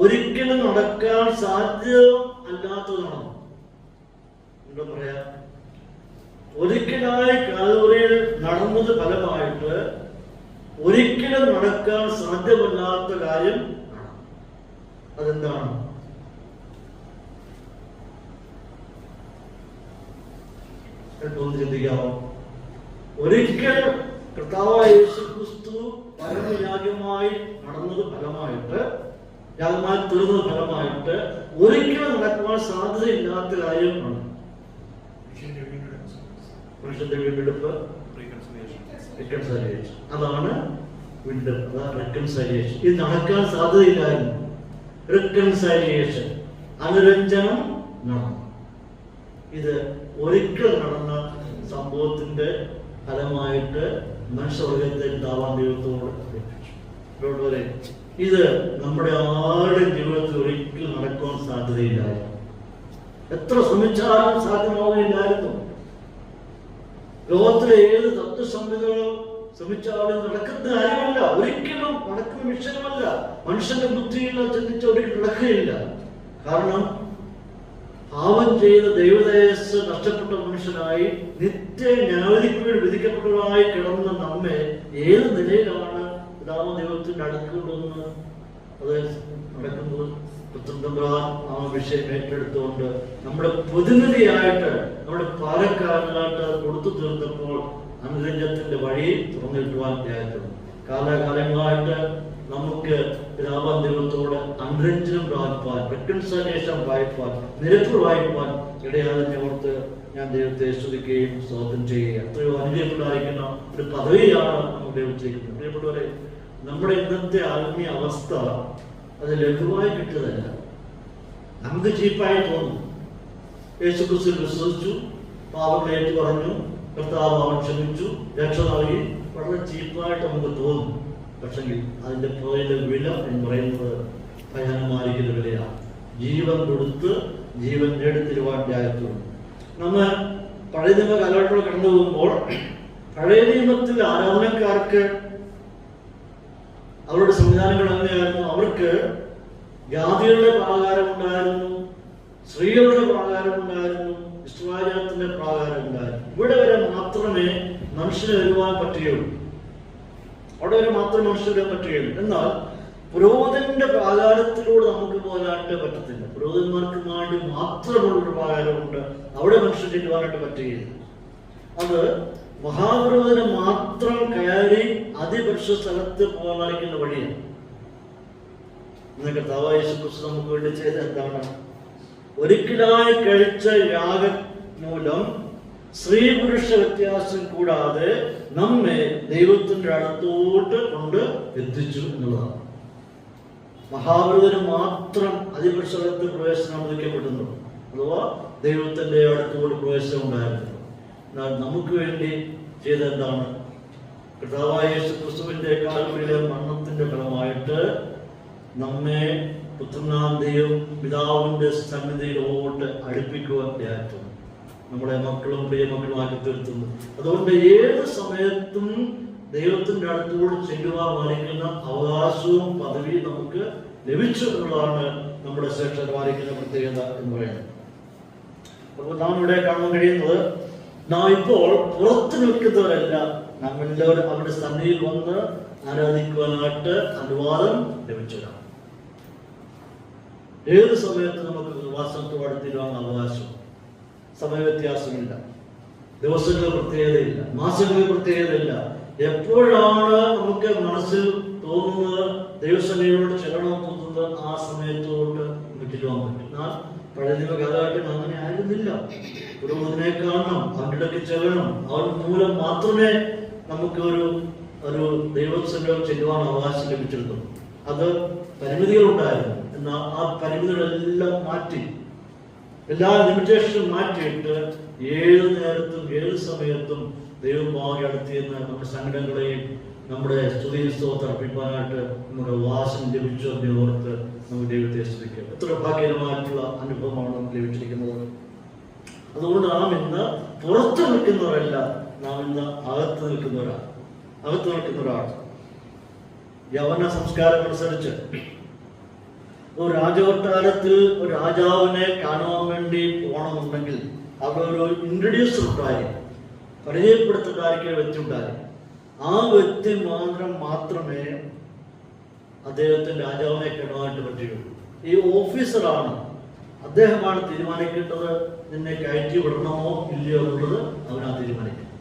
Speaker 1: ഒരിക്കലും നടക്കാൻ സാധ്യത അല്ലാത്തത് നടന്നു. എന്താ പറയാ? ഒരിക്കലായി കാൽവരിയിൽ നടന്നത് ഫലമായിട്ട് ഒരിക്കലും നടക്കാൻ സാധ്യമല്ലാത്ത കാര്യം. അതെന്താണ്? ഒന്ന് ചിന്തിക്കാമോ? ഒരിക്കൽ കർത്താവായ യേശു ക്രിസ്തു പരമയാഗമായി നടന്നത് ഫലമായിട്ട്, യാഗമായി തീർന്നത് ഫലമായിട്ട് ഒരിക്കലും നടക്കുവാൻ സാധ്യതയില്ലാത്ത കാര്യമാണ് മനുഷ്യന്റെ വീണ്ടെടുപ്പ്, റെക്കൺസൈലിയേഷൻ. അതാണ് വീണ്ടെടുപ്പ്, അതാണ് റെക്കൺസൈലിയേഷൻ. ഇത് നടക്കാൻ സാധ്യതയില്ലായിരുന്നു. റെക്കൺസൈലിയേഷൻ, അനുരഞ്ജനം നടന്നു. ഇത് ഒരിക്കൽ നടന്ന സംഭവത്തിന്റെ ഫലമായിട്ട് മനുഷ്യവർഗത്തെ പിതാവാം ദൈവത്തോട് ഏൽപ്പിച്ചു. ഇത് നമ്മുടെ ആരുടെയും ജീവിതത്തിൽ ഒരിക്കലും നടക്കുവാൻ സാധ്യതയില്ലായിരുന്നു. എത്ര ശ്രമിച്ചാലും സാധ്യമാവുകയില്ലായിരുന്നു. ലോകത്തിലെ ഏത് തത്വസംഹിതകളും ശ്രമിച്ചാലും നടക്കുന്ന കാര്യമല്ല, ഒരിക്കലും നടക്കുന്ന വിഷയമല്ല. മനുഷ്യന്റെ ബുദ്ധിയിൽ ചിന്തിച്ച ഒരിക്കലും നടക്കുകയില്ല. കാരണം പാപം ചെയ്ത ദൈവതേജസ്സ് നഷ്ടപ്പെട്ട മനുഷ്യനായി നിത്യ ന്യായവിധിക്ക് വേണ്ടി വിധിക്കപ്പെട്ടവരായി കിടന്ന നമ്മെ ഏത് നിലയിലാണ് പിതാവ് ദൈവത്തിന്റെ അടുത്തുകൊണ്ടുവന്ന് അത് നടക്കുന്നത്? പുത്രതന്ത്രാൻ ആ വിഷയം ഏറ്റെടുത്തുകൊണ്ട് നമ്മുടെ പ്രതിനിധിയായിട്ട്, നമ്മുടെ പാലക്കാരനായിട്ട് കൊടുത്തു തീർത്തപ്പോൾ അനുരഞ്ജനത്തിന്റെ വഴി തുറന്നിട്ടുവാൻ ഇടയായിട്ടുണ്ട്. കാലാകാലങ്ങളായിട്ട് നമുക്ക് പിതാവാം ദൈവത്തോട് അനുരഞ്ജനം പ്രാപിപ്പാൻ, റെക്കൺസൈലേഷൻ പ്രാപിപ്പാൻ, നിരപ്പ് പ്രാപിപ്പാൻ ഇടയാതെ ഓർത്ത് ഞാൻ ദൈവത്തെ സ്തുതിക്കുകയും സ്തോത്രം ചെയ്യുകയും എത്രയോ അനുഗ്രഹപ്പെടായിരിക്കുന്ന ഒരു പദവിയാണ് നമ്മൾ ദൈവത്തിരിക്കുന്നത്. പ്രിയപ്പെട്ടവരെ, നമ്മുടെ ഇന്നത്തെ ആത്മീയ അവസ്ഥ അത് ലഘുവായി കിട്ടിയതല്ല. നമുക്ക് ചീപ്പായി തോന്നും. യേശുക്രിസ്തുവിൽ വിശ്വസിച്ചു, പാപങ്ങളേറ്റു പറഞ്ഞു, കർത്താവ് അവൻ ക്ഷമിച്ചു, രക്ഷ നൽകി, വളരെ ചീപ്പായിട്ട് നമുക്ക് തോന്നും. പക്ഷെങ്കിൽ അതിന്റെ പുറകിലെ വില എന്ന് പറയുന്നത് ഭയാനമായിരിക്കുന്ന വിലയാണ്. ജീവൻ കൊടുത്ത് ജീവൻ നേടിത്തരുവാൻ ത്യാഗത്തുള്ളൂ. നമ്മൾ പഴയ നിയമ കാലഘട്ടത്തിൽ കടന്നു പോകുമ്പോൾ പഴയ നിയമത്തിൽ ആരാധനക്കാർക്ക് അവരുടെ സംവിധാനങ്ങൾ എങ്ങനെയായിരുന്നു? അവർക്ക് ജാതികളുടെ പ്രാകാരം ഉണ്ടായിരുന്നു, സ്ത്രീകളുടെ പ്രാകാരം ഉണ്ടായിരുന്നു, ഇസ്രായേലിന്റെ പ്രാകാരം ഉണ്ടായിരുന്നു. ഇവിടെ വരെ മാത്രമേ മനുഷ്യന് വരുവാൻ പറ്റുകയുള്ളൂ. അവിടെ വരെ മാത്രമേ മനുഷ്യന് വരാൻ പറ്റുകയുള്ളൂ. എന്നാൽ പുരോഹിതന്റെ പ്രാകാരത്തിലൂടെ നമുക്ക് പോകാനായിട്ട് പറ്റത്തില്ല. പുരോഹിതന്മാർക്ക് വേണ്ടി മാത്രമുള്ളൊരു പ്രാകാരമുണ്ട്, അവിടെ മനുഷ്യൻ ചെല്ലുവാനായിട്ട് പറ്റുകയില്ല. അത് മഹാപുരോഹിതന് മാത്രം കയറി അതിപരിശുദ്ധ സ്ഥലത്ത് പോകാനായിരിക്കുന്ന വഴിയാണ്. കർത്താവായ യേശുക്രിസ്തു നമുക്ക് വേണ്ടി ചെയ്ത എന്താണ്? ഒരിക്കലായി കഴിച്ച യാഗം മൂലം സ്ത്രീ പുരുഷ വ്യത്യാസം കൂടാതെ നമ്മെ ദൈവത്തിന്റെ അടുത്തോട്ട് കൊണ്ട് എത്തിച്ചു എന്നുള്ളതാണ്. മഹാപുരോഹിതന് മാത്രം അതിപരിശുദ്ധ സ്ഥലത്ത് പ്രവേശനം അനുവദിക്കപ്പെടുന്നു, അഥവാ ദൈവത്തിന്റെ അടുത്തോട് പ്രവേശനം ഉണ്ടായിരുന്നു. എന്നാൽ നമുക്ക് വേണ്ടി ചെയ്ത എന്താണ്? കർത്താവായ യേശുക്രിസ്തുവിന്റെ കാൽവരിയിലെ മരണത്തിന്റെ ഫലമായിട്ട് നമ്മെ പുത്രനാം ദൈവം പിതാവിന്റെ സന്നിധിയിലോട്ട് അടുപ്പിക്കുവാൻ ഇടയായിട്ടുണ്ട്. നമ്മുടെ മക്കളും പ്രിയമക്കളുമാക്കി തീർത്തുന്നു. അതുകൊണ്ട് ഏത് സമയത്തും ദൈവത്തിന്റെ അടുത്തോട് ചെല്ലുവാൻ പാലിക്കുന്ന അവകാശവും പദവിയും നമുക്ക് ലഭിച്ചു എന്നുള്ളതാണ് നമ്മുടെ ശ്രേഷ്ഠത പാലിക്കുന്ന പ്രത്യേകത എന്ന് പറയുന്നത്. അപ്പോൾ നാം ഇവിടെ കാണാൻ കഴിയുന്നത്, നാം ഇപ്പോൾ പുറത്തു നിൽക്കുന്നവരല്ല, നാം എല്ലാവരും അവരുടെ സന്നിധിയിൽ വന്ന് ആരാധിക്കുവാനായിട്ട് അനുവാദം ലഭിച്ചവരാണ്. ഏത് സമയത്ത് നമുക്ക് കൃപാസനത്തോട് അടുത്തിരുവാൻ അവകാശം. സമയവ്യത്യാസമില്ല, ദിവസങ്ങളിൽ പ്രത്യേകതയില്ല, മാസങ്ങളിൽ പ്രത്യേകതയില്ല. എപ്പോഴാണ് നമുക്ക് മനസ്സിൽ തോന്നുന്നത് ദൈവസന്നിധിയോട് ചെല്ലണം തോന്നുന്നത്, ആ സമയത്തോട്ട് നമുക്ക് ചെല്ലുവാൻ പറ്റും. എന്നാൽ പഴയ നിയമ കാലഘട്ടം അങ്ങനെ ആയിരുന്നില്ല. പുരോഹിതനെ കാണണം, അവരുടെ ഇടയ്ക്ക് ചെല്ലണം, അവർ മൂലം മാത്രമേ നമുക്ക് ഒരു ദൈവസന്നിധിയിൽ ചെല്ലുവാൻ അവകാശം ലഭിച്ചിരുന്നു. അത് പരിമിതികളുണ്ടായിരുന്നു. എന്നാൽ ആ പരിമിതികളെല്ലാം മാറ്റി, എല്ലാ ലിമിറ്റേഷനും മാറ്റിയിട്ട് ഏത് നേരത്തും ഏത് സമയത്തും ദൈവമായി അടുത്തിരുന്ന് നമ്മുടെ സങ്കടങ്ങളെയും നമ്മുടെ സ്തുതി സ്തോത്രം അർപ്പിക്കാനായിട്ട് നമ്മുടെ വാസന ലഭിച്ചു എന്ന് ഓർത്ത് നമുക്ക് ദൈവത്തെ സ്തുതിക്കാം. എത്ര ഭാഗ്യകരമായിട്ടുള്ള അനുഭവമാണ് നമുക്ക് ലഭിച്ചിരിക്കുന്നത്. അതുകൊണ്ട് നാം ഇന്ന് പുറത്തു നിൽക്കുന്നവരല്ല, നാം ഇന്ന് അകത്ത് നിൽക്കുന്നവരാണ്. യവന സംസ്കാരം അനുസരിച്ച് ഒരു രാജകൊട്ടാരത്തിൽ ഒരു രാജാവിനെ കാണുവാൻ വേണ്ടി പോകണമെന്നുണ്ടെങ്കിൽ അവിടെ ഒരു ഇൻട്രൊഡ്യൂസർ ഉണ്ടായിരിക്കും, പരിചയപ്പെടുത്തുണ്ടായിരിക്കും, വ്യക്തി ഉണ്ടായിരിക്കും. ആ വ്യക്തി മാത്രമേ അദ്ദേഹത്തിന് രാജാവിനെ കാണുവാനായിട്ട് പറ്റുകയുള്ളൂ. ഈ ഓഫീസറാണ്, അദ്ദേഹമാണ് തീരുമാനിക്കേണ്ടത് നിന്നെ കയറ്റി വിടണമോ ഇല്ലയോ എന്നുള്ളത് അവനാ തീരുമാനിക്കുന്നത്.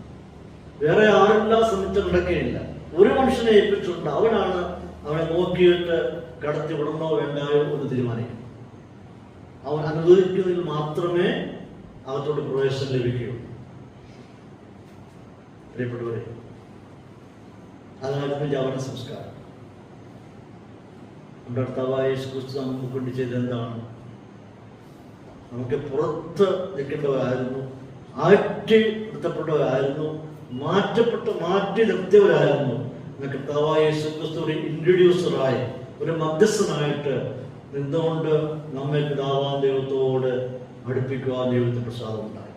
Speaker 1: വേറെ ആരെല്ലാം ശ്രമിച്ച് നടക്കുകയില്ല. ഒരു മനുഷ്യനെ ഏൽപ്പിച്ചിട്ടുണ്ട്, അവനാണ് അവനെ നോക്കിയിട്ട് കടത്തി വിടണോ വേണ്ടായോ എന്ന് തീരുമാനിക്കും. അവൻ അനുവദിക്കുന്നതിൽ മാത്രമേ അകത്തോട് പ്രവേശനം ലഭിക്കുകയുള്ളൂ. പ്രിയപ്പെട്ടവരെ, അതായിരുന്നു യവന സംസ്കാരം. നമ്മുടെ കർത്താവായ യേശുക്രിസ്തു നമുക്ക് കൊണ്ട് ചെയ്തത് എന്താണ്? നമുക്ക് പുറത്ത് നിൽക്കേണ്ടവരായിരുന്നു, ആറ്റി നിർത്തപ്പെട്ടവരായിരുന്നു, മാറ്റി നിർത്തിയവരായിരുന്നു. കർത്താവായ യേശുക്രിസ്തു ഒരു ഇൻട്രൊഡ്യൂസറായി ഒരു മധ്യസ്ഥനായിട്ട് നിന്നുകൊണ്ട് നമ്മെ പിതാവാം ദൈവത്തോട് അടുപ്പിക്കുവാൻ ദൈവത്തിന് പ്രസാദം ഉണ്ടായി.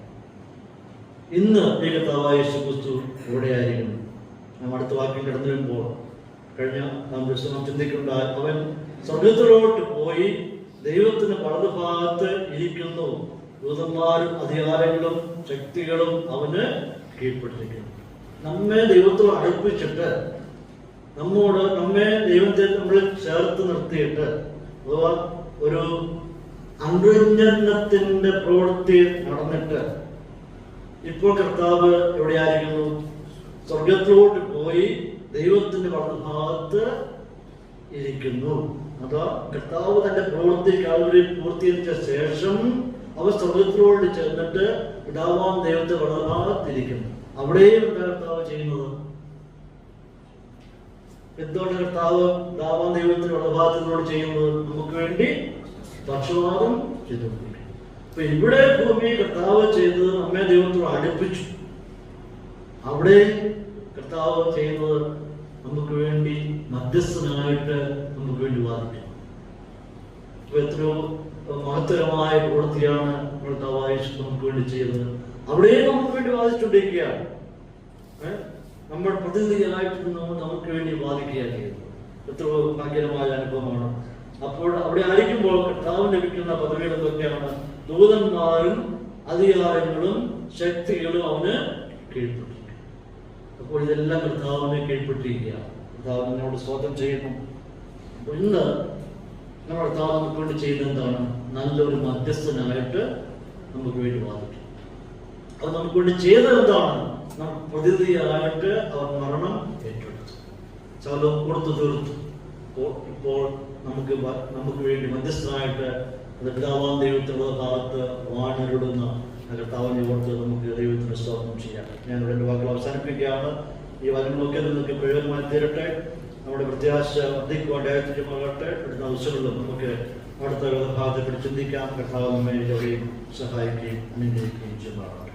Speaker 1: ഇന്ന് ഈ കർത്താവായ യേശു ക്രിസ്തു എവിടെയായിരിക്കുന്നു? നാം അടുത്ത വാക്യം കടന്നു വരുമ്പോൾ കഴിഞ്ഞ നാം ചിന്തിക്കുണ്ടായി, അവൻ സ്വർഗത്തിലോട്ട് പോയി ദൈവത്തിന് വലതുഭാഗത്ത് ഇരിക്കുന്നു, ദൂതന്മാരും അധികാരങ്ങളും ശക്തികളും അവന് കീഴ്പ്പെട്ടിരിക്കുന്നു. നമ്മെ ദൈവത്തോട് അടുപ്പിച്ചിട്ട് നമ്മെ ദൈവത്തെ നമ്മൾ ചേർത്ത് നിർത്തിയിട്ട്, അഥവാ ഒരു അന്വന്യത്തിന്റെ പ്രവൃത്തി നടന്നിട്ട് ഇപ്പോൾ കർത്താവ് എവിടെയായിരിക്കുന്നു? സ്വർഗത്തിലോട്ട് പോയി ദൈവത്തിന്റെ വലതുഭാഗത്ത് ഇരിക്കുന്നു. അതാ കർത്താവ് തന്റെ പ്രവൃത്തി കാൽവരിയിൽ പൂർത്തീകരിച്ച ശേഷം അവർ സ്വർഗത്തിലോട്ട് ചെന്നിട്ട് പിതാവാം ദൈവത്തെ വലതുഭാഗത്തിരിക്കുന്നു. അവിടെയും എന്താ കർത്താവ് ചെയ്യുന്നത്? എന്തുകൊണ്ട് കർത്താവ് പിതാവാം ദൈവത്തിന്റെ വലതുഭാഗത്തിനോട് ചെയ്യുന്നത്? നമുക്ക് വേണ്ടി പക്ഷപാതം ചെയ്തുകൊണ്ടിരിക്കുന്നു. അപ്പൊ ഇവിടെ ഭൂമി കർത്താവ് ചെയ്തത് നമ്മെ ദൈവത്തോട് അടുപ്പിച്ചു. അവിടെ കർത്താവ് ചെയ്യുന്നത് നമുക്ക് വേണ്ടി മധ്യസ്ഥനായിട്ട് നമുക്ക് വേണ്ടി വാദിക്കുന്നു. അപ്പൊ എത്രയോ മഹത്തരമായ പ്രവൃത്തിയാണ് കർത്താവായ നമുക്ക് വേണ്ടി ചെയ്തത്. അവിടെയും നമുക്ക് വേണ്ടി വാദിച്ചുകൊണ്ടിരിക്കുകയാണ്. നമ്മൾ പ്രതിനിധിയായിട്ട് നമുക്ക് വേണ്ടി വാദിക്കുകയാണ് ചെയ്തത്. എത്രയോ ഭാഗ്യകരമായ അനുഭവമാണ്. അപ്പോൾ അവിടെ ആയിരിക്കുമ്പോൾ കർത്താവ് ലഭിക്കുന്ന പദവികൾ എന്തൊക്കെയാണ്? ദൂതന്മാരും അധികാരങ്ങളും ശക്തികളും അവന് കീഴ്പ്പെട്ടിരിക്കും. അപ്പോൾ ഇതെല്ലാം കർത്താവിനെ കീഴ്പ്പെട്ടിരിക്കുകയാണ്. കർത്താവിനോട് സ്തോത്രം ചെയ്യുന്നു. അപ്പോൾ ഇന്ന് നമ്മൾ കർത്താവ് നമുക്ക് വേണ്ടി ചെയ്യുന്നത് എന്താണ്? നല്ലൊരു മധ്യസ്ഥനായിട്ട് നമുക്ക് വേണ്ടി വാദിക്കും. അത് നമുക്ക് വേണ്ടി ചെയ്തത് എന്താണ്? പ്രതിനിധിയായിട്ട് അവർ മരണം ഏറ്റെടുത്തു, സകലവും കൊടുത്തു തീർത്തു. ഇപ്പോൾ നമുക്ക് വേണ്ടി മധ്യസ്ഥനായിട്ട് പിതാവാം ദൈവത്തിനുള്ള ഭാഗത്ത് വാണരുടുന്ന കർത്താവിനെ ഓർത്ത് നമുക്ക് ദൈവത്തിന് സ്തോത്രം ചെയ്യാം. ഞാൻ രണ്ട് വാക്കുകൾ അവസാനിപ്പിക്കുകയാണ്. ഈ വചനങ്ങളൊക്കെ നിങ്ങൾക്ക് പ്രയോജനമായി തീരട്ടെ. നമ്മുടെ പ്രത്യാശ വർദ്ധിക്കുവാൻ ദൈവത്തിനുമാകട്ടെ. അടുത്ത ദിവസങ്ങളിലും നമുക്ക് അടുത്ത ഭാഗത്തെ പറ്റി ചിന്തിക്കാം. കർത്താവ് നമ്മെ സഹായിക്കുകയും അനുഗ്രഹിക്കുകയും ചെയ്യുമാറാകട്ടെ.